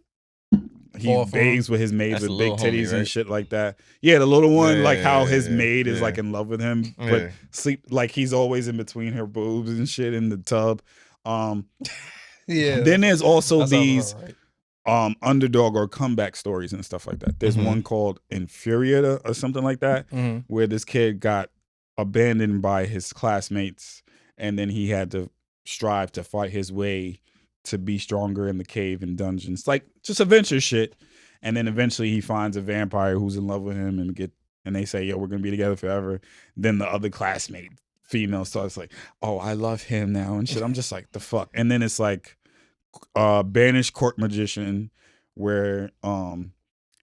He Fall for him. bathes with his maids That's with the big little homie, titties and right? shit like that. Yeah, the little one, Yeah, like how yeah, his yeah, maid is yeah. like in love with him, Yeah. but sleep like he's always in between her boobs and shit in the tub. Yeah. Then there's also that sounds these about right. underdog or comeback stories and stuff like that. There's Mhm. one called Infuriator or something like that, Mhm. where this kid got abandoned by his classmates, and then he had to strive to fight his way to be stronger in the cave and dungeons, like just adventure shit. And then eventually he finds a vampire who's in love with him, and they say, "Yo, we're gonna be together forever." Then the other classmate female starts like, "Oh, I love him now," and shit. I'm just like, the fuck. And then it's like, banished court magician, where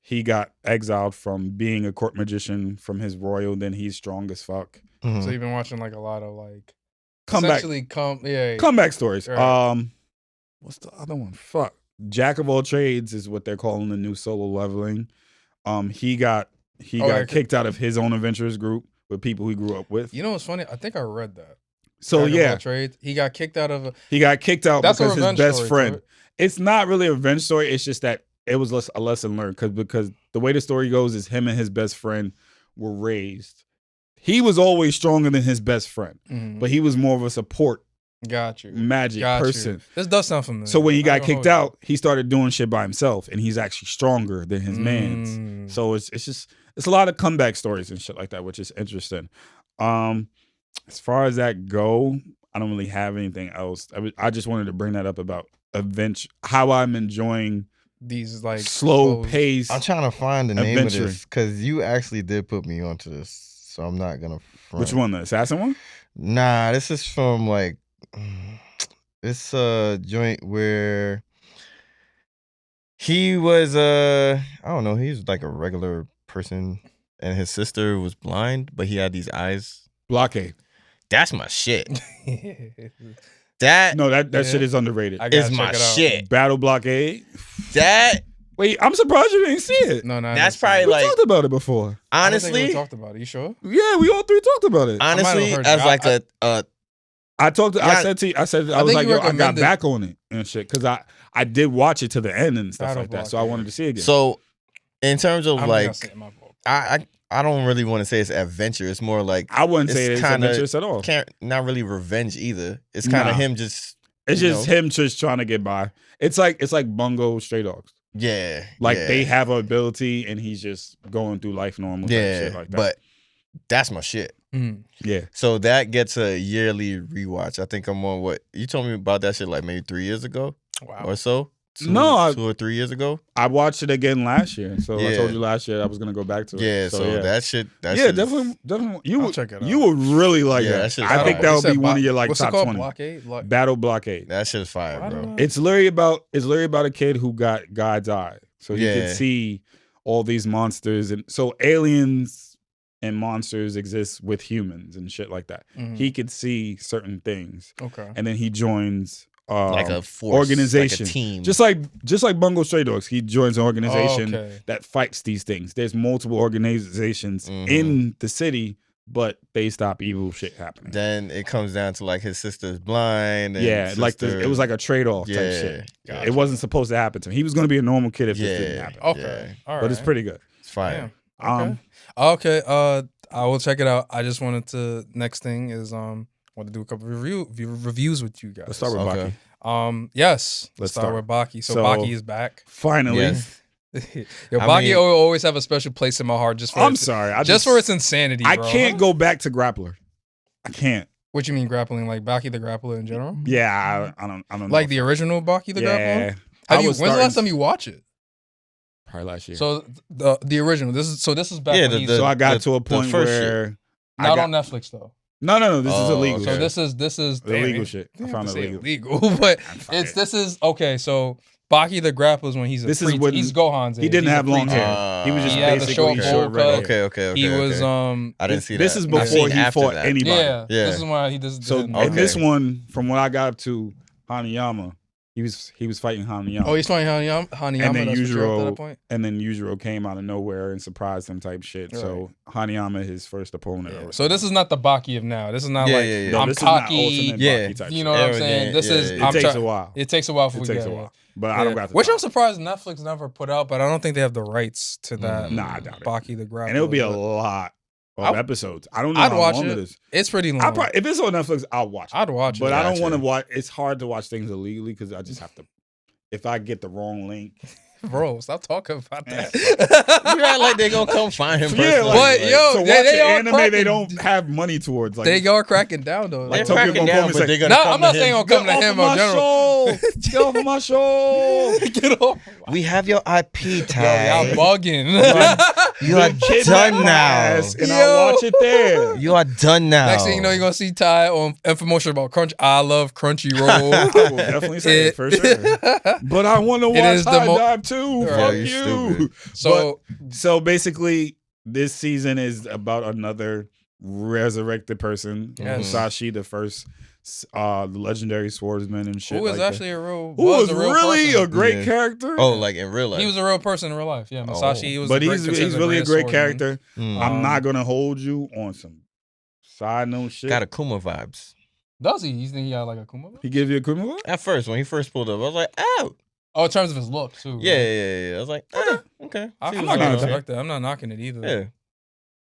he got exiled from being a court magician from his royal. Then he's strong as fuck. Mhm. So you've been watching like a lot of like Comeback stories. Right. What's the other one? Fuck. Jack of all trades is what they're calling the new solo leveling. He got kicked out of his own adventurers group with people he grew up with. You know what's funny? I think I read that. So Jack of all trades. He got kicked out of. He got kicked out That's a because his revenge best story, friend. right? It's not really a revenge story. It's just that it was a lesson learned because the way the story goes is him and his best friend were raised. He was always stronger than his best friend, but he was more of a support magic person. This does sound familiar. So when he got kicked out, he started doing shit by himself, and he's actually stronger than his mans. So it's a lot of comeback stories and shit like that, which is interesting. As far as that go, I don't really have anything else. I just wanted to bring that up about how I'm enjoying these like slow pace. I'm trying to find the name of this because you actually did put me onto this, so I'm not gonna front. Which one, the assassin one? Nah, this is from like it's a joint where he was I don't know, he's like a regular person and his sister was blind, but he had these eyes. Blockade. That's my shit. That shit is underrated. Is my shit. Battle Blockade. Wait, I'm surprised you didn't see it. No, that's probably we like talked about it before. Honestly, we talked about it. You sure? Yeah, we all three talked about it. Honestly, as like I was like, yo, I got back on it and shit because I did watch it to the end and stuff like that. So I wanted to see it again. So in terms of I don't really want to say it's adventure. It's more like I wouldn't say it's adventurous at all. Not really revenge either. It's kind of him just. It's just him just trying to get by. It's like Bungo Stray Dogs. Yeah, they have an ability and he's just going through life normal. Yeah, shit like that. But that's my shit. Yeah. So that gets a yearly rewatch. I think I'm on what you told me about that shit like maybe 3 years ago. Wow. Or so. 2 or 3 years ago. I watched it again last year. So I told you last year I was gonna go back to it. Yeah, so that shit. Definitely. I'll check it out. You would really like that. I think that would be one of your like top 20. Blockade? Battle Blockade. That shit's fire, bro. It's literally about a kid who got God's eye, so he could see all these monsters, and so aliens and monsters exist with humans and shit like that. He could see certain things. Okay, and then he joins. Like a force, organization, like a team. just like Bungo Stray Dogs. He joins an organization that fights these things. There's multiple organizations in the city, but they stop evil shit happening. Then it comes down to like his sister's blind. And it was like a trade-off type shit. Gotcha. It wasn't supposed to happen to him. He was going to be a normal kid if this didn't happen. Okay, all right. But it's pretty good. It's fire. Okay. I will check it out. I just wanted to. Next thing is want to do a couple reviews with you guys. Let's start with Baki. Yes. Let's start with Baki. So Baki is back. Finally. Yes. Baki always have a special place in my heart just for for its insanity, bro. I can't go back to Grappler. I can't. What you mean grappling? Like Baki the Grappler in general? Yeah, I don't know. Like the original Baki the Grappler? When's the last time you watch it? Probably last year. So the original. This is back when so I got to a point where not on Netflix though. No. This is illegal. So this is illegal shit. I found it illegal, but okay. So Baki the Grappler is when he's he's Gohan's age. He didn't have long hair. He was just basically short red hair. Okay. He was I didn't see that. This is before he fought anybody. Yeah. This is why he does. So in this one, from what I got up to Hanayama, he was fighting Hanayama. Oh, he's fighting Hanayama. And then Yujiro came out of nowhere and surprised him type shit. Right. So Hanayama his first opponent. Yeah. So this is not the Baki of now. This is not I'm this cocky. Baki type you know what I'm saying? This is it takes a while. It takes a while for But I don't got which I'm surprised Netflix never put out, but I don't think they have the rights to that. Nah, I doubt it. Baki the Grappler. And it'll be a lot of episodes. I don't know how long it is. It's pretty long. If it's on Netflix, I'll watch it. I'd watch it. But I don't want to watch. It's hard to watch things illegally because I just have to. If I get the wrong link, bro, stop talking about that. You act like they gonna come find him. Yeah, but yo, they anime they don't have money towards. Like, they are cracking down though. They're cracking down, but they're gonna. No, I'm not saying gonna come to him in general. Get off of my show. Get off. We have your IP tag. Yo, y'all bugging. You are done now. And I'll watch it there. You are done now. Next thing you know, you're gonna see Ty on infomercial about Crunch. I love Crunchyroll. I will definitely say it for sure. But I want to watch High Dive too. Right. Fuck Yo, you. So So basically, this season is about another resurrected person. Yes. Musashi, the first legendary swordsman and shit. who is like actually that. a real Who was a real really person. a great Yeah. character. Oh, like in real life. He was a real person in real life. Yeah, Musashi. He was, but a great, he's considered the really a greatest great swordsman. character. I'm not gonna hold you on some side note shit. Got Akuma vibes. Does he? You think he got like a Kuma? He give you a Kuma? At first, when he first pulled up, I was like, oh. Oh, in terms of his look too. Yeah, right? yeah. I was like, okay. I See I'm what's not going gonna on. respect that. I'm not knocking it either. Yeah.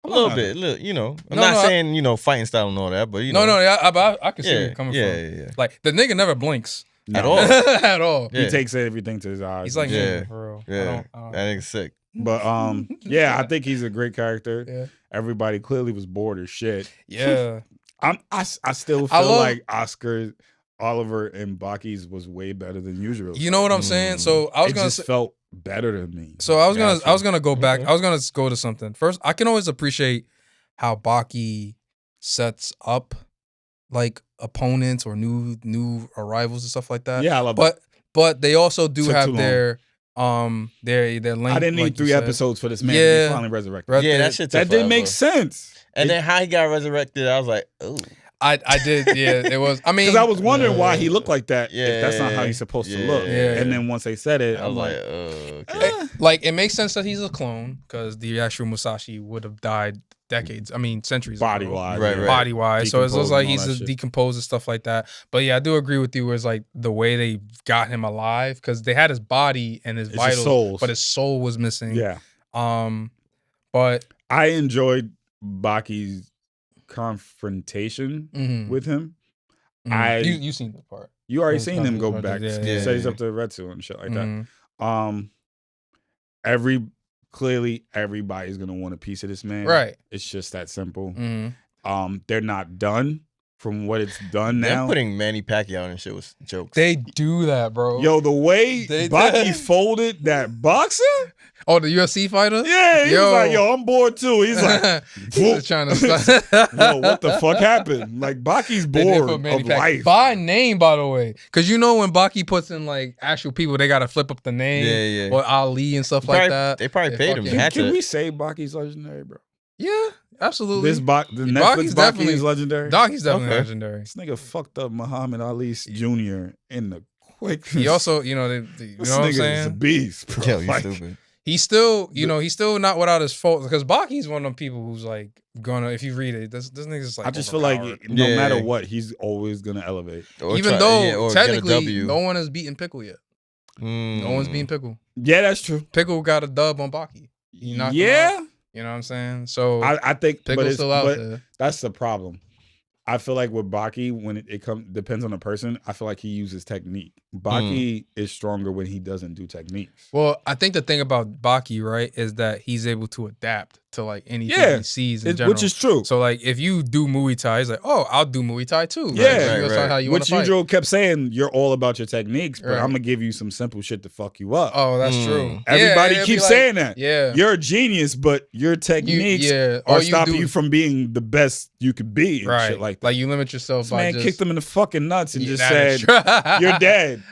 A I'm little not- bit, I'm No, not no, saying fighting style and all that, but No, yeah, I can see where yeah, you're coming yeah, from. yeah. Like the nigga never blinks At No. all. at all. Yeah. He takes everything to his eyes. He's like Yeah. me for real. Yeah, I don't, that nigga's sick. But yeah, I think he's a great character. yeah. Everybody clearly was bored as shit. Yeah. I still I feel love- like Oscar, Oliver, and Baki's was way better than usual. You know what I'm saying? So I was it gonna just say, felt better to me. so I was gonna go back. Okay. I was gonna go to something. First, I can always appreciate how Baki sets up like opponents or new arrivals and stuff like that. Yeah, I love that. But they also do Took have too long. their length. I didn't need like you 3 said. episodes for this man to Yeah. be finally resurrected. Right Yeah, there. that shit took That didn't make forever. sense. And then how he got resurrected, I was like, oh. I did. Yeah, it was. I mean, Because I was wondering why Yeah. he looked like that. if that's not how Yeah. he's supposed to Yeah. look. Yeah. And then once they said it, I I'm was like, like, okay. like it makes sense that he's a clone because the actual Musashi would have died decades. I mean, centuries body ago. wise. Right, right. Body wise, so it's just Decomposed like and all he's that a shit. decomposed and stuff like that. But yeah, I do agree with you. Where it's like the way they got him alive because they had his body and his It's his vitals, souls. but his soul was missing. Yeah. But I enjoyed Baki's confrontation mhm, with him. mhm. you seen the part? You already His seen him go confrontation, back. yeah, Said he's yeah. up to Red Suit and shit like that. Mhm. Clearly everybody's gonna want a piece of this man. Right. It's just that simple. Mhm. They're not done from what it's done Them now. putting Manny Pacquiao and shit was jokes. They do that, bro. Yo, the way They Baki did. folded that boxer, Oh, the UFC fighter? yeah, he was like, yo, I'm bored too. He's like, He's just trying to yo, what the fuck happened? Like, Baki's They did bored put Manny of Pacquiao life. by name, by the way, because you know when Baki puts in like actual people, they gotta flip up the name, Yeah, yeah. or Ali and stuff like that. They probably paid him. fucking- They had Can to. we say Baki's legendary, bro? Yeah, absolutely. The Baki's Netflix Baki definitely- is legendary. Donkey's definitely Okay. legendary. This nigga fucked up Muhammad Ali Jr. in the quick. He also, you know, you this know what I'm nigga is a saying. beast, bro. Yo, you Like, stupid. He's still, he's still not without his fault because Baki's one of them people who's like gonna, if you read it, this nigga's like. I just feel like overpowered. no Yeah. matter what, he's always gonna elevate. Or even try- though yeah, or get a technically W. no one has beaten Pickle yet. No one's beaten Pickle. Yeah, that's true. Pickle got a dub on Baki. He knocked him Yeah, out. You know what I'm saying? So I think, but Pickle's it's still out but there. that's the problem. I feel like with Baki, when it comes depends on the person. I feel like he uses technique. Baki is stronger when he doesn't do techniques. Well, I think the thing about Baki, right, is that he's able to adapt to like anything Yeah, he sees in general. Which is true. So like if you do Muay Thai, he's like, oh, I'll do Muay Thai too. Right? Yeah. So Right, that's not right. how you want Which to fight. Yujiro kept saying, you're all about your techniques, but Right. I'm gonna give you some simple shit to fuck you up. Oh, that's Mm. true. Everybody it'd be keeps like- saying that. Yeah. You're a genius, but your techniques or are you stopping do- you from being the best you could be and right. shit like that. you limit yourself This by man just kicked him in the fucking nuts and Yeah, just that is said, true. you're dead.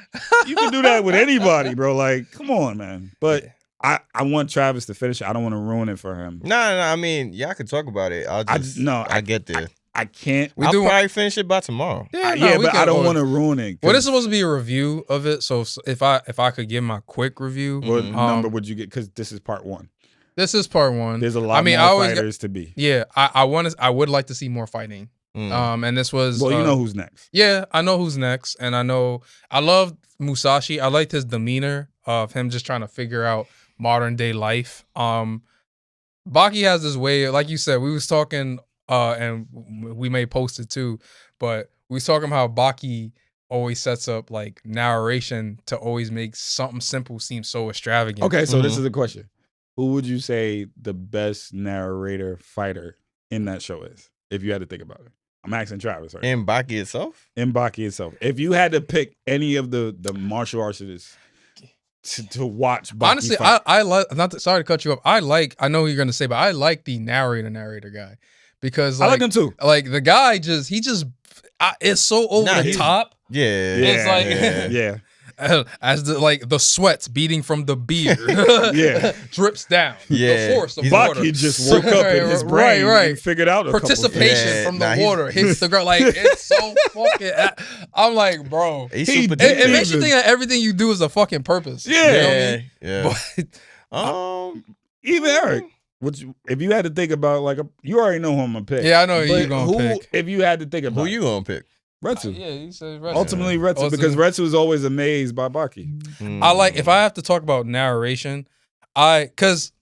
You can do that with anybody, bro. Like, come on, man. But I want Travis to finish it. I don't want to ruin it for him. No, I mean, y'all could talk about it. I get there. I can't. We I'll do- probably finish it by tomorrow. Yeah, Yeah, we but can- I don't oh, want to ruin it. Well, this is supposed to be a review of it. So if I could give my quick review, What Mhm. number would you get? Because this is part one. this is part one. There's a lot I more always fighters to be. Yeah, I would like to see more fighting. Mm. And this was Well, you know who's next. Yeah, I know who's next, and I love Musashi. I liked his demeanor of him just trying to figure out modern day life. Baki has this way, like you said, we was talking, and we may post it too, but we was talking how Baki always sets up like narration to always make something simple seem so extravagant. Okay, so this Mhm. is the question. Who would you say the best narrator fighter in that show is? If you had to think about it. I'm asking Travis. Right? In Baki itself? In Baki itself. If you had to pick any of the martial artists to watch. Baki Honestly, fight. I like. Sorry to cut you off. I know what you're gonna say, but I like the narrator guy because I like him too. Like the guy it's so over the top. Yeah. It's like yeah. As the sweats beating from the beard drips down. Yeah. The force of Baki water just woke up in his brain and figured out a participation from the water hits the ground. Like it's so fucking. I'm like, bro. It makes you think that everything you do is a fucking purpose. Yeah. You know what I mean? Yeah. Even Eric. If you had to think about you already know who I'm gonna pick. Yeah, I know who you're gonna pick. If you had to think about who you gonna pick? Retsu. Yeah, you said Retsu. Ultimately Retsu, because Retsu is always amazed by Baki. I like, if I have to talk about narration, because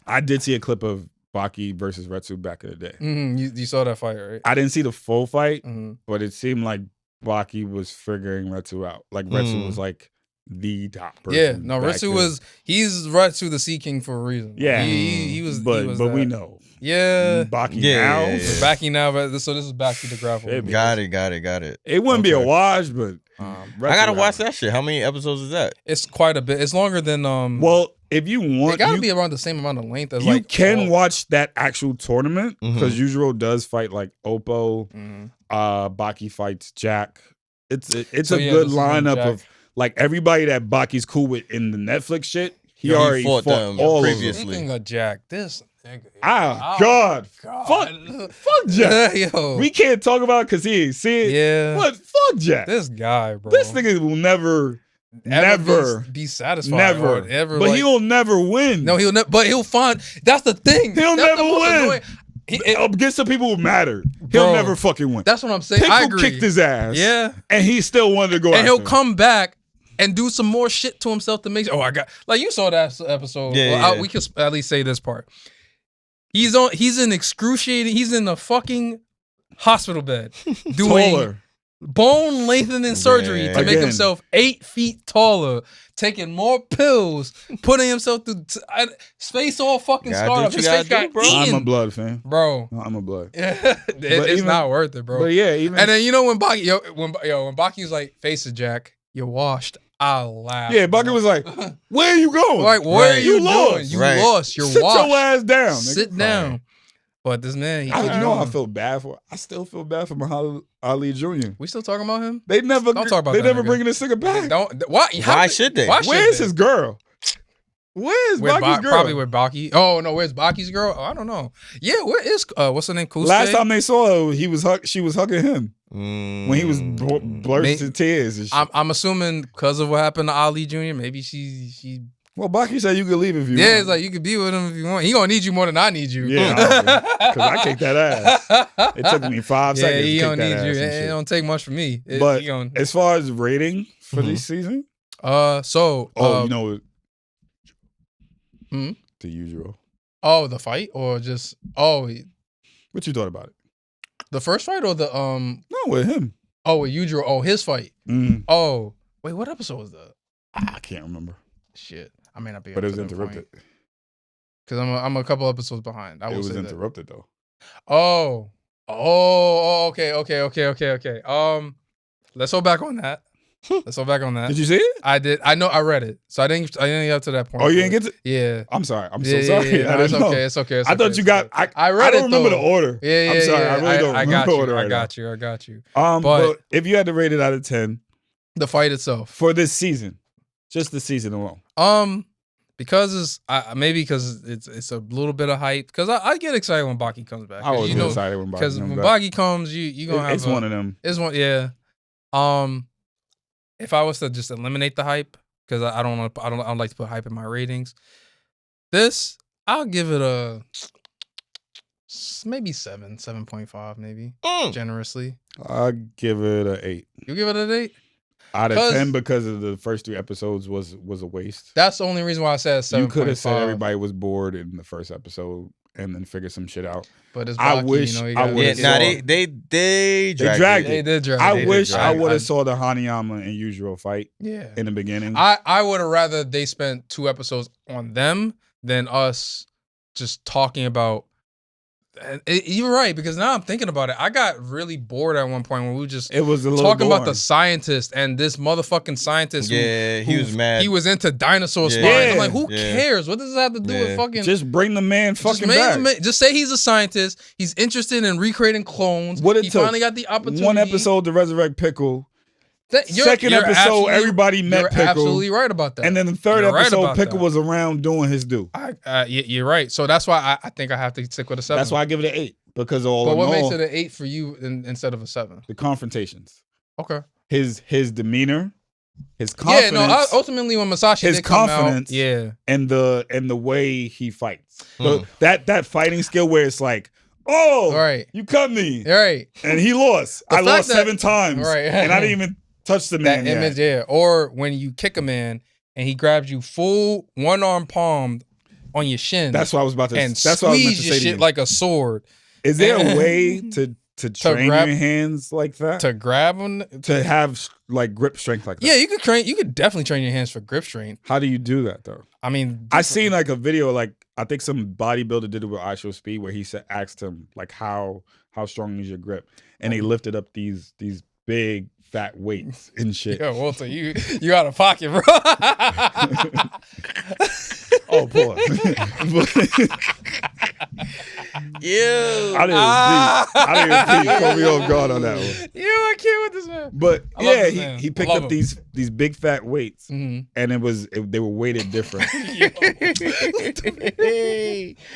I did see a clip of Baki versus Retsu back in the day. You saw that fight, right? I didn't see the full fight, but it seemed like Baki was figuring Retsu out. Like Retsu was like the top person. Yeah, no, Retsu he's Retsu the Sea King for a reason. Yeah, he was. But that. We know. Yeah, Baki now. Baki now. So this is Baki the grapple. Got it. It wouldn't be a wash, but I gotta watch that shit. How many episodes is that? It's quite a bit. It's longer than Well, if you want, it gotta be around the same amount of length as you can watch that actual tournament because Yujiro does fight like Oppo. Baki fights Jack. It's a good lineup of like everybody that Baki's cool with in the Netflix shit. He already fought them all previously. Speaking of Jack, this nigga. God. Fuck Jack. Yo. We can't talk about it because he ain't see it. Yeah. But fuck Jack. This guy, bro. This nigga will never be satisfied. Never. But he'll never win. No, he'll never. But he'll find. That's the thing. He'll never win. Against the people who matter, he'll never fucking win. That's what I'm saying. Pickle I agree. kicked his ass. Yeah. And he still wanted to go and he'll him. come back and do some more shit to himself to make sure. You saw that episode. We could at least say this part. He's in a fucking hospital bed doing bone lengthening surgery to make himself 8 feet taller, taking more pills, putting himself through space all fucking scarred up. His face got eaten. I'm a blood fan, bro. I'm a blood. It's not worth it, bro. But yeah, even and then when Baki, when Baki was like, "Face it, Jack, you're washed." I laughed. Yeah, Baki was like, "Where are you going? Like, what are you doing? You lost. You're Sit washed. your ass down. Sit down." But this man, you know how I feel bad for? I still feel bad for Muhammad Ali Jr. We still talking about him? They never don't talk about They that never nigga. bringing this nigga back. Why should they? Where's his girl? Where's Baki's girl? Probably with Baki. Oh no, where's Baki's girl? Oh, I don't know. Yeah, where is what's her name? Kusuke? Last time they saw her, she was hugging him when he was bursting into tears and shit. I'm assuming because of what happened to Ali Jr. Maybe she. Well, Baki said you could leave if you want. Yeah, it's like you could be with him if you want. He gonna need you more than I need you. Yeah, because I kicked that ass. It took me 5 seconds. He to don't kick need that you. ass It don't take much for me. But as far as rating for this season, you know. The usual. Oh, the fight or just what you thought about it? The first fight or the No, with him. Oh, with Yujiro. Oh, his fight. Oh, wait, what episode was that? I can't remember. Shit, I may not be. But it was interrupted. Because I'm a couple episodes behind. It was interrupted though. Okay. Let's go back on that. Did you see it? I did. I know. I read it, so I didn't get up to that point. Oh, you didn't get to? Yeah. I'm sorry. I'm so sorry. Yeah, it's okay. It's okay. I thought you got. I read it. I don't remember the order. Yeah. I'm sorry. I really don't remember the order. I got you. But if you had to rate it out of 10, the fight itself for this season, just the season alone. Because it's a little bit of hype. Because I get excited when Baki comes back. I always get excited when Baki comes back. Because when Baki comes, you gonna have. It's one of them. It's one. Yeah. If I was to just eliminate the hype, because I don't like to put hype in my ratings. This I'll give it a maybe 7.5 maybe generously. I'll give it an 8. You give it an 8? Out of 10 because of the first 3 episodes was a waste. That's the only reason why I said 7.5. You could have said everybody was bored in the first episode and then figure some shit out. But it's Baki, I wish I would have they dragged it. They did drag it. I wish I would have saw the Hanayama and Yujiro fight in the beginning. I would have rather they spent 2 episodes on them than us just talking about You're right, because now I'm thinking about it. I got really bored at one point when we were just It was a little talking about boring. the scientist and this motherfucking scientist. He was mad. He was into dinosaur spines. Yeah. I'm like, who Yeah. cares? What does this have to do with fucking? Just bring the man fucking back. Just say he's a scientist. He's interested in recreating clones. What it he took, finally got the opportunity. one episode to resurrect Pickle. Second You're episode, everybody met You're Pickle. absolutely right about that. And then the third You're right episode, about Pickle that. was around doing his due. You're right. So that's why I think I have to stick with a 7. That's why I give it an 8. Because all But in what all, makes it an 8 for you instead of a 7? the confrontations. Okay. His demeanor, his confidence. Yeah, no. Ultimately, when Masashi his did come confidence, out, yeah, and the way he fights. So that fighting skill where it's like, oh, right, you cut me, right, and he lost. I lost 7 times, right, and I didn't even touch the man. That image, yeah. Or when you kick a man and he grabs you full one-arm palm on your shin. That's what I was about to. And that's what I was meant to squeeze your say to shit you. like a sword. Is there a way to train grab- your hands like that? To grab them, to have like grip strength like that? Yeah, you could train. You could definitely train your hands for grip strength. How do you do that though? I mean, I seen like a video, like I think some bodybuilder did it with Actual Speed, where he asked him like how strong is your grip, and they lifted up these big fat weights and shit. Yo, Walter, you out of pocket, bro. Oh, boy. Yeah. I didn't see. Caught me off guard on that one. Yo, I can't with this man. But I love yeah, this man. he picked I love up him. these big fat weights, Mhm. and they were weighted different.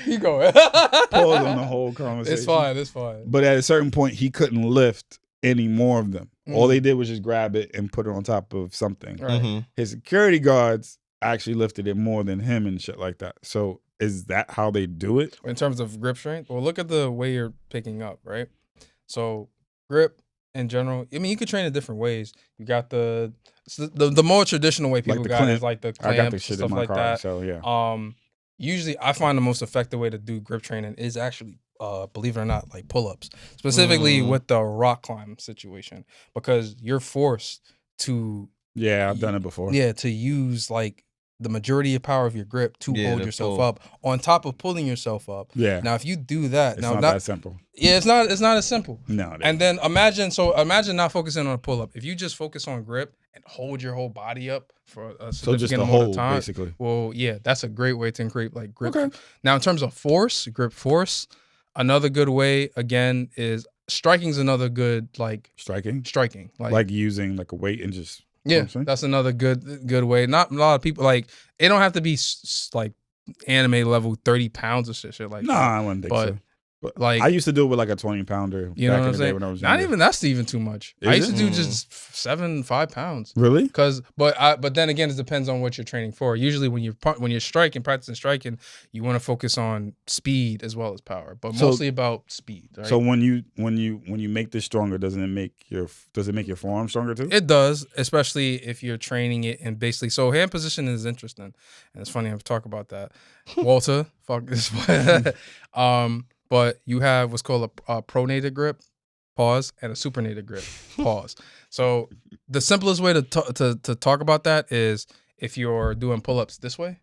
You go. Pause on the whole conversation. It's fine. It's fine. But at a certain point, he couldn't lift any more of them. All they did was just grab it and put it on top of something. Right. His security guards actually lifted it more than him and shit like that. So is that how they do it? In terms of grip strength, well, look at the way you're picking up, right? So grip in general, I mean, you could train in different ways. You got the more traditional way people the got clamp. is like the I clamps, got the shit stuff in my like car, that. so yeah. Usually I find the most effective way to do grip training is actually, believe it or not, like pull-ups, specifically with the rock climb situation, because you're forced to I've done it before. to use like the majority of power of your grip to hold to yourself pull. up on top of pulling yourself up. Yeah. Now, if you do that, It's now not that simple. yeah, it's not as simple. No. And then imagine not focusing on a pull up. If you just focus on grip and hold your whole body up for a So just significant the amount hold, of time, basically. well, yeah, that's a great way to increase like grip. Okay. Now, in terms of force, grip force, another good way again is striking's another good Striking. like Using like a weight and just. yeah, that's another good way. Not a lot of people like it don't have to be like anime level 30 pounds or shit like Nah, that. I wouldn't think But, so. But like- I used to do it with like a 20-pounder. You know back what in I'm the day saying? when I was Not younger. even that's even too much. Is I used it? to do just 5 pounds. Really? But then again, it depends on what you're training for. Usually, when you're practicing striking, you want to focus on speed as well as power, but So- mostly about speed. Right? So when you make this stronger, does it make your forearm stronger too? It does, especially if you're training it and basically. So hand position is interesting, and it's funny I talk about that. Walter, fuck this. But you have what's called a pronated grip, pause, and a supinated grip, pause. So the simplest way to talk about that is if you're doing pull-ups this way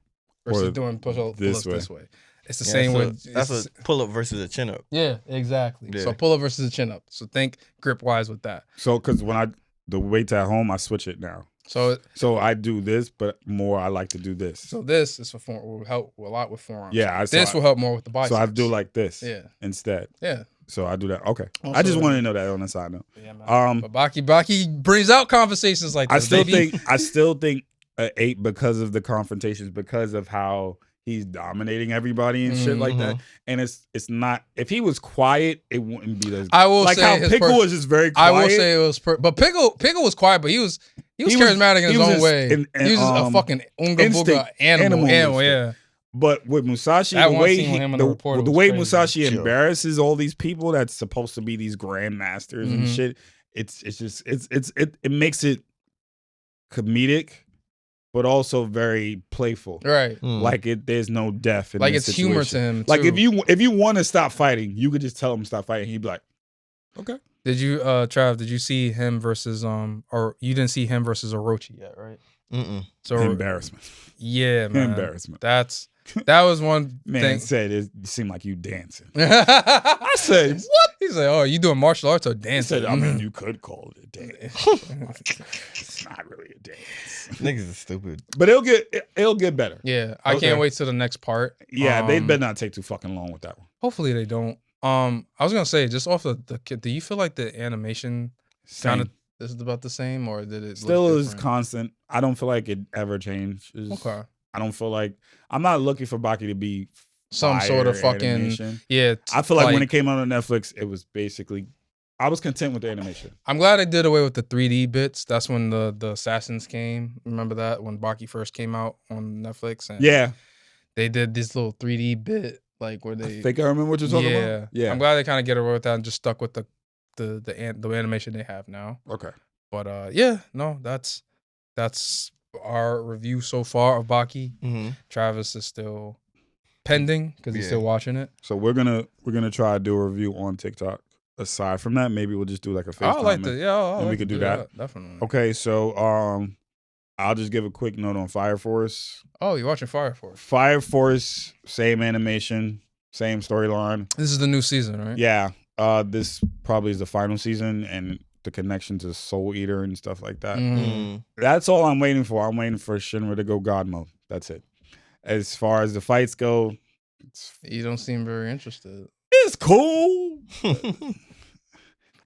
versus Or doing pull-ups this way. It's the Yeah, same way. That's a pull up versus a chin up. Yeah, exactly. Yeah. So pull-up versus a chin-up. So think grip-wise with that. So because when the weights at home, I switch it now. So I do this, but more I like to do this. So this is will help a lot with forearms. Yeah, this will help more with the biceps. So I do like this. Yeah. Instead. Yeah. So I do that. Okay. Also, I just wanted to know that on the side note. Yeah, man. But Baki brings out conversations like this. I still think an 8 because of the confrontations, because of how he's dominating everybody and shit like that. And it's not, if he was quiet, it wouldn't be as I will like say how his Pickle was just very quiet. I will say it was but Pickle was quiet, but he was charismatic in his own way. He was just a fucking unga bunga animal, yeah. But with Musashi, That the one way scene with him and the reporter the was way crazy. Musashi Chill. embarrasses all these people that's supposed to be these grandmasters and Mhm. shit, it makes it comedic, but also very playful. Right. Like there's no death in Like this it's humor to situation. him. Like too. if you want to stop fighting, you could just tell him stop fighting. He'd be like, okay. Did you Trav, did you see him versus or you didn't see him versus Orochi yet, right? Mm-mm. So Embarrassment. yeah, man. Embarrassment. That's That was one Man thing. said it seemed like you dancing. I I said, what? He said, "Oh, you doing martial arts or He dancing?" said, I mean, you could call it a dance. It's not really a dance. Niggas is stupid. But it'll get better. Yeah, I Okay. can't wait till the next part. Yeah, they better not take too fucking long with that one. Hopefully they don't. I was gonna say just off of the kid. Do you feel like the animation kind of is about the same, or did it still look is different? constant? I don't feel like it ever changes. Okay. I don't feel like I'm not looking for Baki to be Some sort of fire fucking animation. yeah. I feel like when it came out on Netflix, it was basically I was content with the animation. I'm glad they did away with the 3D bits. That's when the assassins came. Remember that when Baki first came out on Netflix? And Yeah, they did this little 3D bit like where I they. think I remember what you're talking about. Yeah, I'm glad they kind of get away with that and just stuck with the animation they have now. Okay. But yeah, no, that's our review so far of Baki. Mm-hmm. Travis is still pending because he's still watching it. So we're gonna try to do a review on TikTok. Aside from that, maybe we'll just do like a FaceTime. I like that. Yeah, and we could do that. definitely. Okay, so I'll just give a quick note on Fire Force. Oh, you're watching Fire Force. Fire Force, same animation, same storyline. This is the new season, right? Yeah. This probably is the final season and the connection to Soul Eater and stuff like that. Mm. That's all I'm waiting for. I'm waiting for Shinra to go God mode. That's it. As far as the fights go, You don't seem very interested. it's cool.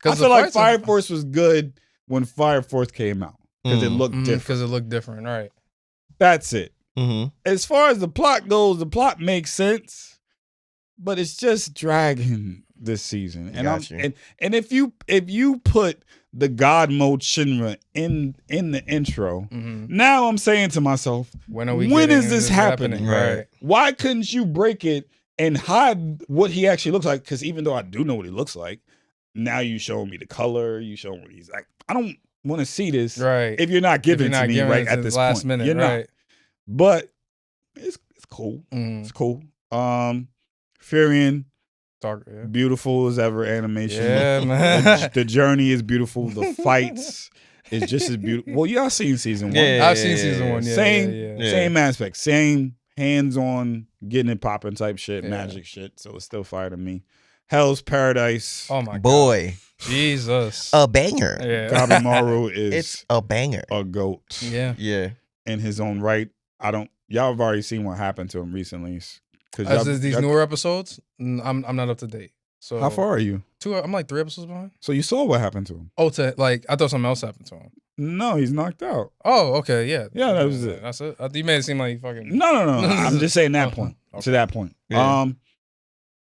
I feel like Fire Force was good when Fire Force came out because it looked different. Because it looked different, right? That's it. Mm-hmm. As far as the plot goes, the plot makes sense, but it's just dragging this season. And if you put the God mode Shinra in the intro, now I'm saying to myself, when is this happening? Right. Why couldn't you break it and hide what he actually looks like? Because even though I do know what he looks like, now you showing me the color, you showing what he's like. I don't want to see this if you're not giving it to me right at this last point. minute, you're right? not. But it's cool. It's cool. Furion, beautiful as ever animation. Yeah, man. The journey is beautiful. The fights is just as beautiful. Well, y'all seen season 1. Yeah, I've seen season 1. Yeah, same aspect, same hands-on, getting it popping type shit, magic shit. So it's still fire to me. Hell's Paradise. Oh my boy, God. Jesus, a banger. Yeah, Gabimaru is it's a banger. A goat. Yeah. In his own right. Y'all have already seen what happened to him recently. These newer episodes, I'm not up to date. So how far are you? 2. I'm like 3 episodes behind. So you saw what happened to him? Oh, I thought something else happened to him. No, he's knocked out. Oh, okay, yeah. Yeah, that was it. That's it. You made it seem like he fucking. No. I'm just saying that point. Okay. To that point. Yeah.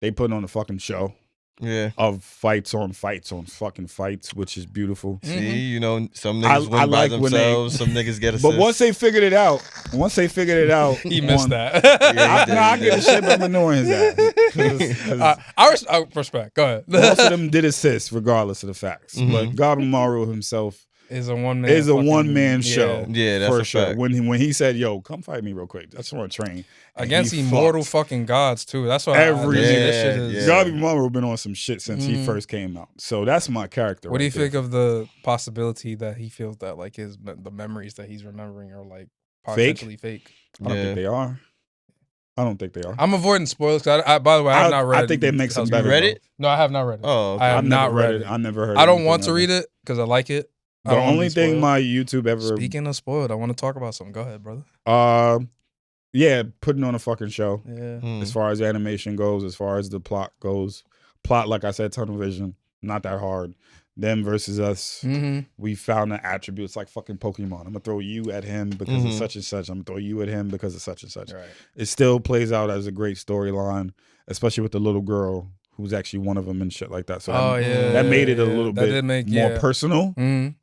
They put on a fucking show. Yeah. Of fights on fucking fights, which is beautiful. See, some niggas win by themselves, some niggas get assists. But once they figured it out, he missed that. I get a shit, but I'm ignoring his ass. I respect. Go ahead. Most of them did assist, regardless of the facts. Mm-hmm. But Gabimaru himself is a one-man show. Yeah, that's for a sure. fact. When he said, "Yo, come fight me real quick," I just want to train against immortal fucking gods too. That's why this shit is. Gabimaru been on some shit since he first came out. So that's my character. What do you think of the possibility that he feels that like the memories that he's remembering are like potentially fake? I don't think they are. I'm avoiding spoilers. By the way, I have not read it. I think they make some better. You read it? No, I have not read it. Oh, okay. I have not read it. I never heard. I don't want to read it because I like it. The only thing my YouTube ever. Speaking of spoiled, I want to talk about something. Go ahead, brother. Yeah, putting on a fucking show. Yeah. As far as animation goes, as far as the plot goes, like I said, tunnel vision, not that hard. Them versus us, we found the attributes like fucking Pokemon. I'm gonna throw you at him because of such and such. I'm gonna throw you at him because of such and such. Right. It still plays out as a great storyline, especially with the little girl who's actually one of them and shit like that. So that made it a little bit more personal.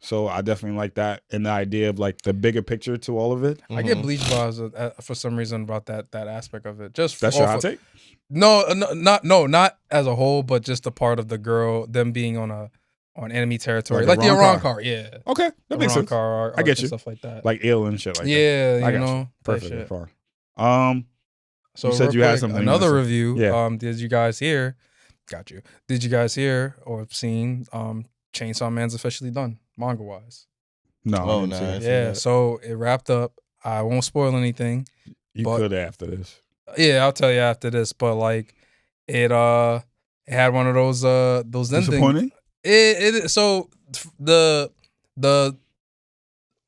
So I definitely like that and the idea of like the bigger picture to all of it. I get Bleach vibes for some reason about that aspect of it. Just that's your hot take? No, not as a whole, but just a part of the girl, them being on enemy territory, like the Iran car. Yeah. Okay, that makes sense. I get you. Stuff like that, like ill and shit like that. Yeah, you know, perfectly fine. So you said you had something. Another review. Yeah. Did you guys hear? Got you. Did you guys hear or have seen Chainsaw Man's officially done manga wise? No. Oh, nice. Yeah. So it wrapped up. I won't spoil anything. You could after this. Yeah, I'll tell you after this. But like, it had one of those endings. Disappointing? So the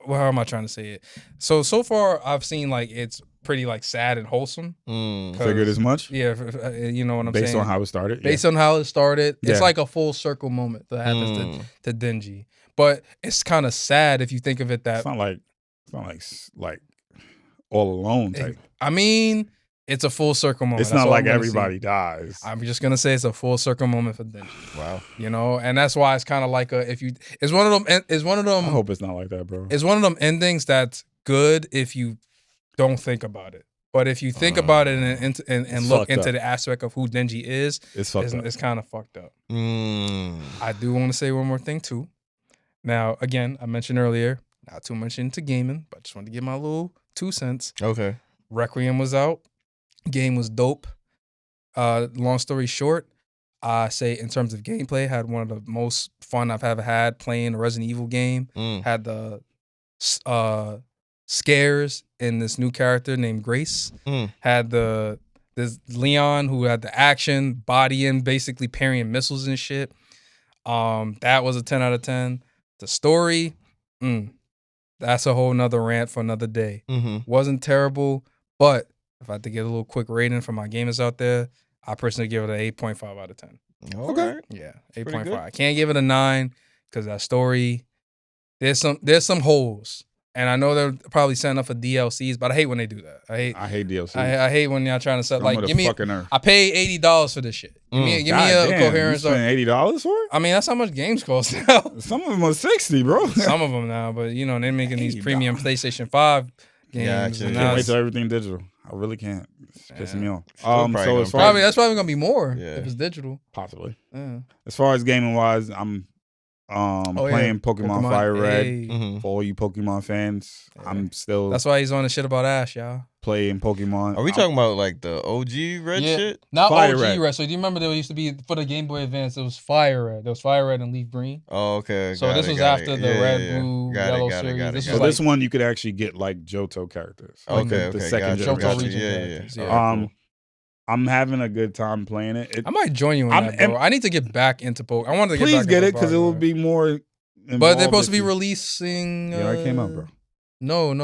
well, how am I trying to say it? So far I've seen like it's pretty like sad and wholesome. Figured as much? Yeah, you know what I'm Based saying. on how it started? Based on how it started, it's Yeah. like a full circle moment that happens to Denji. But it's kind of sad if you think of it that. It's not like all alone type. I mean, it's a full circle moment. It's That's not all like I'm gonna everybody see. dies. I'm just gonna say it's a full circle moment for Denji. Wow. You know, and that's why it's kind of like it's one of them. I hope it's not like that, bro. It's one of them endings that's good if you don't think about it. But if you think about it and look into the aspect of who Denji is, it's fucked up. It's kind of fucked up. Mm. I do want to say one more thing too. Now, again, I mentioned earlier, not too much into gaming, but just wanted to give my little 2 cents. Okay. Requiem was out. Game was dope. Long story short, I say in terms of gameplay, had one of the most fun I've ever had playing a Resident Evil game. Had the scares in this new character named Grace. Had this Leon who had the action, bodying, basically parrying missiles and shit. That was a 10 out of 10. The story, that's a whole nother rant for another day. Wasn't terrible, but if I had to get a little quick rating for my gamers out there, I personally give it an 8.5 out of 10. Okay. Yeah, 8.5. I can't give it a 9 because that story, there's some holes. And I know they're probably setting up for DLCs, but I hate when they do that. I hate DLC. I hate when y'all trying to set like give me. Earth. I paid $80 for this shit. Give me a coherence. You spent $80 for it? I mean, that's how much games cost now. Some of them are $60, bro. Some of them now, but you know they're making these premium PlayStation 5 games. Gotcha. I can't wait till everything digital. I really can't. It's pissing me off. Still as far that's probably gonna be more Yeah. if it's digital. possibly. Yeah. As far as gaming wise, I'm playing Pokemon Fire Red. Hey. For all you Pokemon fans, Yeah. I'm still That's why he's on the shit about Ash, y'all. playing Pokemon. Are we talking about like the OG Red shit? Not Fire OG Red. So do you remember there used to be for the Game Boy Advance? It was Fire Red. There was Fire Red and Leaf Green. Oh, okay. So this was after the Red, Blue, Yellow series. This So was this one you could actually get like Johto characters. Like the second Johto generation. region Yeah. characters. Cool. I'm having a good time playing it. I might join you in that, bro. I need to get back into Pokemon. I wanted to get back Please into get it because it will Pokemon. be more. But they're supposed to be involved releasing. Yeah, it came out, bro. No.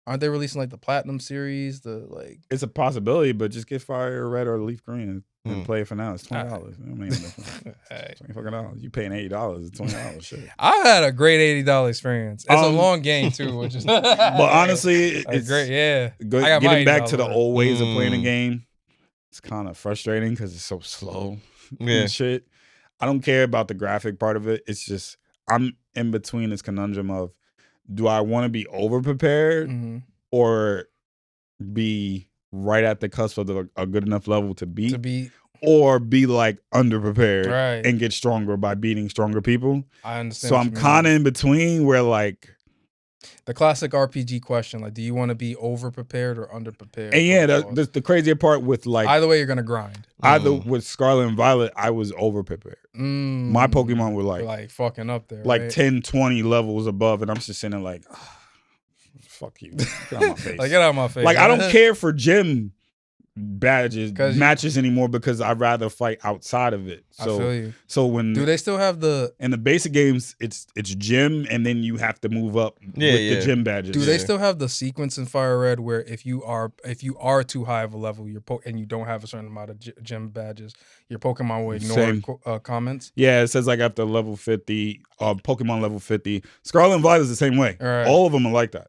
Aren't they releasing like the Platinum series? The like. It's a possibility, but just get Fire Red or Leaf Green and play it for now. It's $20. It don't make no difference. Hey. $20. You paying $80? It's $20. Shit. I had a great $80 experience. It's a long game too, which is. But honestly, it's great. Yeah. Getting back to the $80 old ways of playing a game. It's kind of frustrating because it's so slow. Yeah. And shit. I don't care about the graphic part of it. It's just I'm in between this conundrum of do I want to be over prepared or be right at the cusp of a good enough level to beat or be like underprepared and get stronger by beating stronger people. I understand. So I'm kind of in between where like the classic RPG question, like, do you want to be over prepared or under prepared? And yeah, the crazier part with like either way, you're gonna grind. Either with Scarlet and Violet, I was over prepared. My Pokemon were like fucking up there, like 10, 20 levels above, and I'm just sitting there like, oh, fuck you, get out of my face. Like, get out of my face. Like I don't care for gym matches anymore because I'd rather fight outside of it. So, I feel you. So when do they still have in the basic games? It's gym, and then you have to move up with the gym badges. Do they still have the sequence in Fire Red where if you are too high of a level, and you don't have a certain amount of gym badges, your Pokemon will ignore comments? Yeah, it says like after level 50, Pokemon level 50. Scarlet and Violet is the same way. All of them are like that.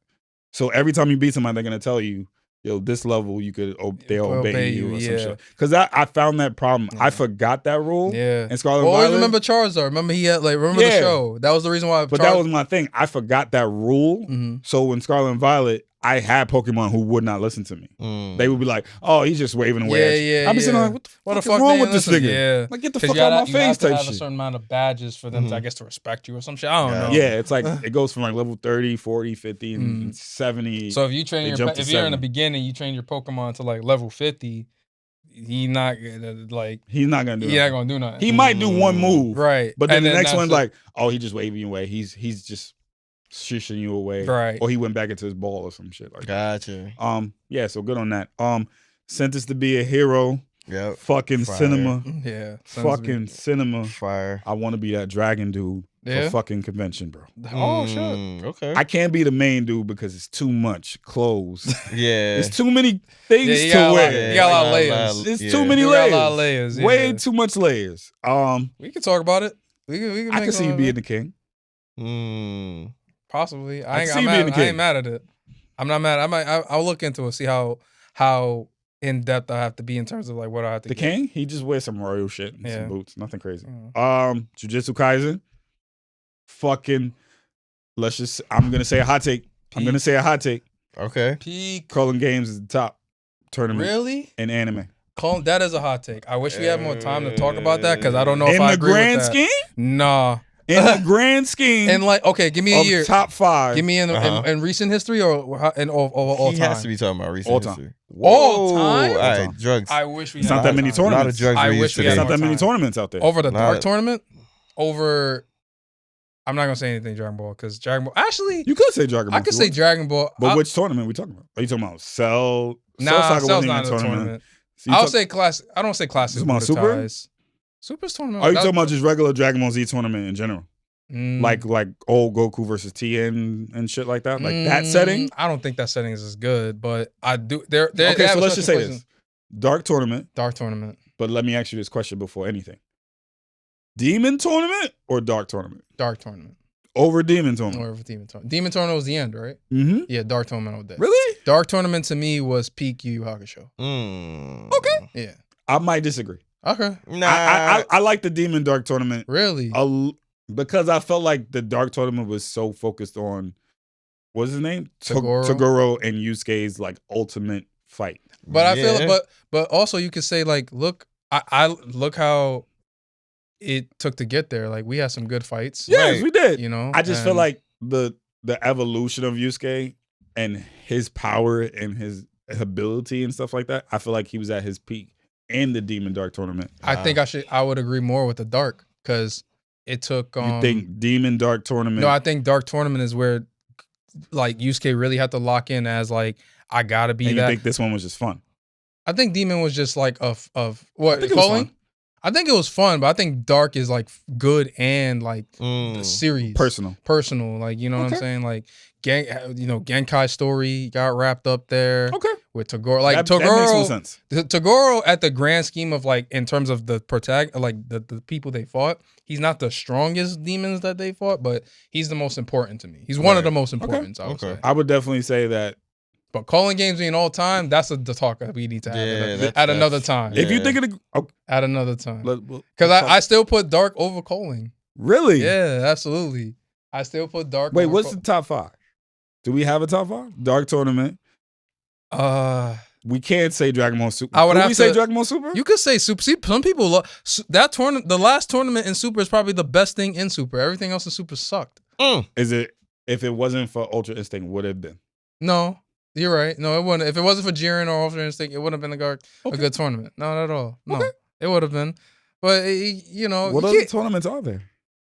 So every time you beat somebody, they're gonna tell you, yo, this level you could they'll obey you or some shit. Because I found that problem. I forgot that rule. Yeah. And Scarlet and Violet. Always remember Charizard. Remember he had the show. That was the reason why. But that was my thing. I forgot that rule. So when Scarlet and Violet, I had Pokemon who would not listen to me. They would be like, "Oh, he's just waving away." I'd be sitting like, "What the fuck is wrong with this nigga?" Yeah. Like, get the fuck out of my face, type have shit. a certain amount of badges for them to, I guess, to respect you or some shit. I don't know. Yeah, it's like it goes from like level 30, 40, 50, and 70. So if you train if you're in the beginning, you train your Pokemon to like level 50. He's not gonna do nothing. He might do one move, right? But then the next one's like, oh, he just waving away. He's just shushing you away, Right. or he went back into his ball or some shit like Gotcha. that. Yeah, so good on that. Sentenced to be a hero. Yep. Fucking Fire. cinema. Yeah. Fucking cinema. Fire. I want to be that dragon dude Yeah. for fucking convention, bro. Oh shit. Okay. I can't be the main dude because it's too much clothes. Yeah. It's too many things Yeah, you to got a lot- wear. you got a lot of layers. It's too many You layers. got a lot of layers. Yeah. Way too much layers. We can talk about it. We can I make can see you one being of the king. Mm. possibly. I I can see you being the I king. ain't mad at it. I'm not mad. I'll look into it. See how in depth I have to be in terms of like what I have to. The get. king, he just wears some royal shit and Yeah. some boots. Nothing crazy. Mm. Jujutsu Kaisen. Fucking. I'm gonna say a hot take. I'm gonna say a hot take. Okay. Peak. Culling Games is the top tournament Really? in anime. That is a hot take. I wish we had more time to talk about that because I don't know if In I the agree grand with that. scheme? Nah. In the grand scheme And like, okay, give me a of year. top 5. Give me in recent history or in all He time. has to be talking about recent All time. history. All Whoa. time? All right, drugs. I wish we It's had not that more many time. A lot of tournaments. drugs I were wish used we There's had today. not that many time. tournaments out there. Over the Dark Not- tournament? Over I'm not gonna say anything Dragon Ball because Dragon Ball actually You could say Dragon Ball. I could if you say want. Dragon Ball. But which tournament are we talking about? Are you talking about Cell? Nah, Cell Saga Cell's wasn't not even in a tournament. So you I'll talk- say classic. I don't say classic. You talking about Super? Ties. Super's tournament. Are you talking about just regular Dragon Ball Z tournament in general? Mm, Like old Goku versus Tien and shit like that? Like that setting? I don't think that setting is as good, but I do. They're Okay, so let's just say this. Dark tournament, Dark tournament. but let me ask you this question before anything. Demon tournament or Dark tournament? Dark tournament. Over Demon tournament. Or Demon tournament. Demon tournament was the end, right? Mm-hmm. Yeah, Dark tournament all day. Really? Dark tournament to me was peak Yu Yu Hakusho. Okay. Yeah. I might disagree. Okay. Nah. I like the Demon Dark tournament Really? because I felt like the Dark tournament was so focused on what's his name? Toguro. Toguro and Yusuke's like ultimate fight. But I Yeah. feel, but also you could say like, look, I look how it took to get there. Like we had some good fights. Yes, Right. we did. You know, I just feel and- like the evolution of Yusuke and his power and his ability and stuff like that. I feel like he was at his peak in the Demon Dark tournament. I think I would agree more with the Dark because it took. You think Demon Dark tournament? No, I think Dark tournament is where like Yusuke really had to lock in as like I gotta be and that. you think this one was just fun? I think Demon was just like of what I think it was calling. fun. I think it was fun, but I think Dark is like good and like Mm. serious, Personal. Like you know what I'm Okay. saying? Like Genkai's story got wrapped up there Okay. with Toguro. Like that makes no Toguro, sense. Toguro at the grand scheme of like in terms of the like the people they fought, he's not the strongest demons that they fought, but he's the most important to me. He's one of Right. the most important. I would Okay. say. I would definitely say that But calling games being all time, that's the talk that we need to have Yeah, at another time. Yeah. if you think of the At another time. because Because I still put Dark over calling. really, Yeah, absolutely. I still put Dark Wait, over what's the top 5? Do we have a top 5? Dark tournament. We can't say Dragon Ball Super. I would Could have we say to- Dragon Ball Super? You could say Super. See, some people love that tournament. The last tournament in Super is probably the best thing in Super. Everything else in Super sucked. Is it? If it wasn't for Ultra Instinct, would it have been? No, you're right. No, it wouldn't. If it wasn't for Jiren or Ultra Instinct, it wouldn't have been a Okay. good tournament. No, not at all. No, Okay. it would have been. But you know, What you other can't- tournaments are there?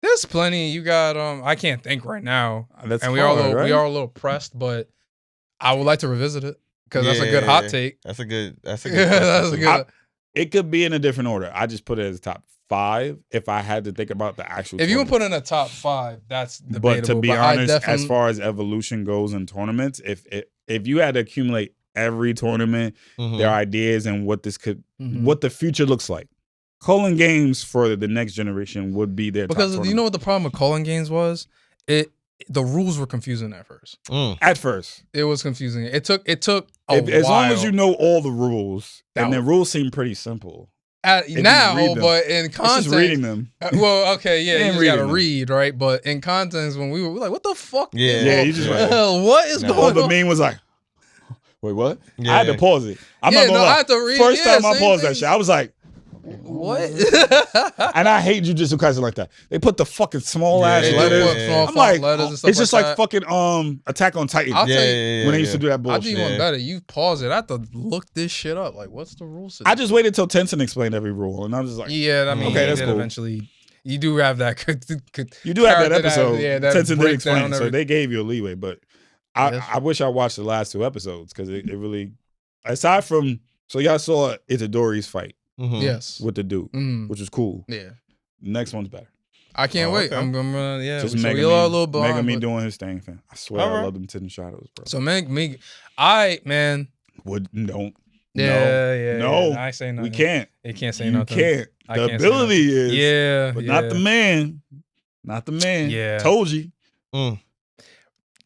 there's plenty. You got I can't think right now. That's And we hard, are right? we are a little pressed, but I would like to revisit it because that's a good hot take. That's a good. That's a good. Yeah, that's a question. good. It could be in a different order. I just put it as top 5 if I had to think about the actual. If you would tournaments. put in a top 5, that's debatable. But to be I honest, as definitely- far as evolution goes in tournaments, if you had to accumulate every tournament, Mhm. their ideas and what this could, Mhm. what the future looks like, calling games for the next generation would be their because top you know what the problem with calling games was? The rules were confusing at first. Mm. at first. It was confusing. It took a As long as while. you know all the rules, That and the was- rules seem pretty simple. At, you now, read them. but in It's context, just reading them. well, okay, yeah, You you ain't just gotta reading them. read, right? But in context, when we were like, "What the fuck?" Yeah. Yeah, you just like, what is No. oh, going the on? meme was like, wait, what? Yeah. I had to pause it. I'm Yeah, not gonna no, lie. I had to read- First yeah, time I same paused that thing. shit, I was like, What? and I hate Jujutsu Kaisen like that. They put the fucking small ass Yeah, They letters. put small I'm font like, letters and stuff it's just like like that. fucking Attack on Titan I'll Yeah, tell you- yeah, when they yeah, used to do that I'll do bullshit. you one Yeah. better. You pause it. I have to look this shit up. Like, what's the rule system? I just waited till Tencent explained every rule, and I was just like, Yeah, I mean, Okay, he that's did cool. eventually. You do have that. You do have that character episode. yeah, that Tenzin did breaks explain, down so everything. they gave you a leeway. But I wish I watched the last 2 episodes because it really, aside from, so y'all saw Itadori's fight Yes. with the dude, which was cool. Yeah. Next one's better. I can't wait. okay. I'm gonna Just so Mega we all a little behind, Me but- doing his thing, fam. I swear All I right. love them 10 shadows, bro. So man, Don't. Yeah. No. I ain't saying nothing. We can't. It can't say You nothing. can't. I The can't say ability is. Yeah. But yeah. not the man. Not the man. Yeah. Told you.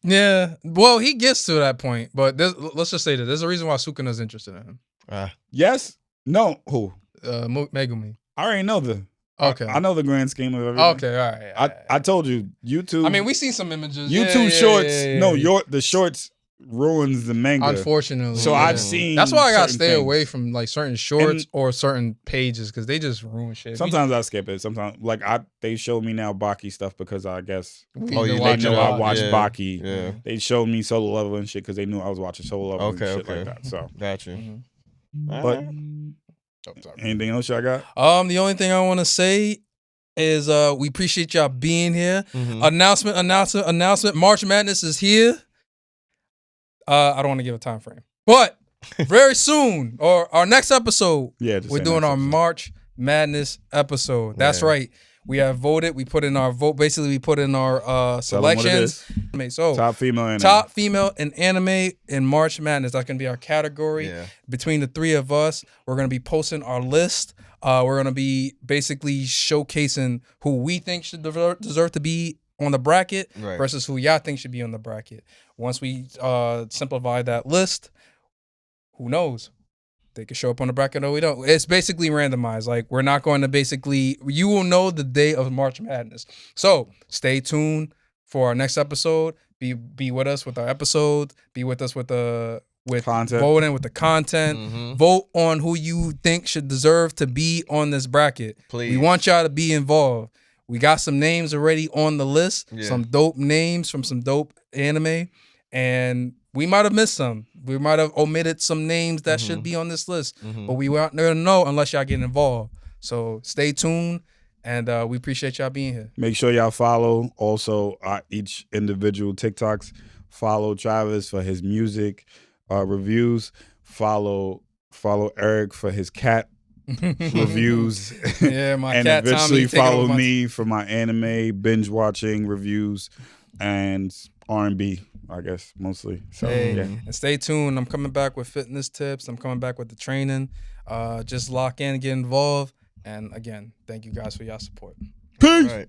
Yeah. Well, he gets to that point, but let's just say that there's a reason why Sukuna's interested in him. Yes. No. Who? Megumi. I already know the. Okay. I know the grand scheme of everything. Okay. All right. I told you. YouTube. I mean, we seen some images. YouTube Yeah, shorts. yeah, No, yeah. the shorts ruins the manga. Unfortunately. So yeah. I've seen. That's why I gotta certain stay things. away from like certain shorts And- or certain pages because they just ruin shit. Sometimes I skip it. Sometimes, like they show me now Baki stuff because I guess We Oh, been you they watching know a I lot. watched Yeah. Baki. Yeah. They showed me Solo Level and shit because they knew I was watching Solo Level and shit like that. So, Got you. Mhm. but Oh, sorry. anything else y'all got? The only thing I want to say is we appreciate y'all being here. Mhm. Announcement. March Madness is here. I don't want to give a time frame, but very soon or our next episode, Yeah, we're doing our March Madness episode. That's Yeah. right. We have voted. We put in our vote. Basically, we put in our Tell 'em what it selections. is. So Top female anime. top female in anime in March Madness. That's gonna be our category. Yeah. Between the three of us, we're gonna be posting our list. We're gonna be basically showcasing who we think should deserve to be on the bracket Right. versus who y'all think should be on the bracket. Once we simplify that list, who knows? They could show up on the bracket or we don't. It's basically randomized. Like we're not going to you will know the day of March Madness. So stay tuned for our next episode. Be with us with our episodes. Be with us with Content. voting with the content. Mhm. Vote on who you think should deserve to be on this bracket. Please. We want y'all to be involved. We got some names already on the list. Yeah. Some dope names from some dope anime. And we might have missed some. We might have omitted some names that should be on this list. But we weren't going to know unless y'all get involved. So stay tuned. And we appreciate y'all being here. Make sure y'all follow also each individual TikToks. Follow Travis for his music reviews. Follow Eric for his cat reviews. Yeah, my and cat eventually Tommy taking over follow my- me for my anime binge watching reviews and R&B, I guess mostly. So Hey, yeah. and stay tuned. I'm coming back with fitness tips. I'm coming back with the training. Just lock in, get involved. And again, thank you guys for your support. Peace. All right.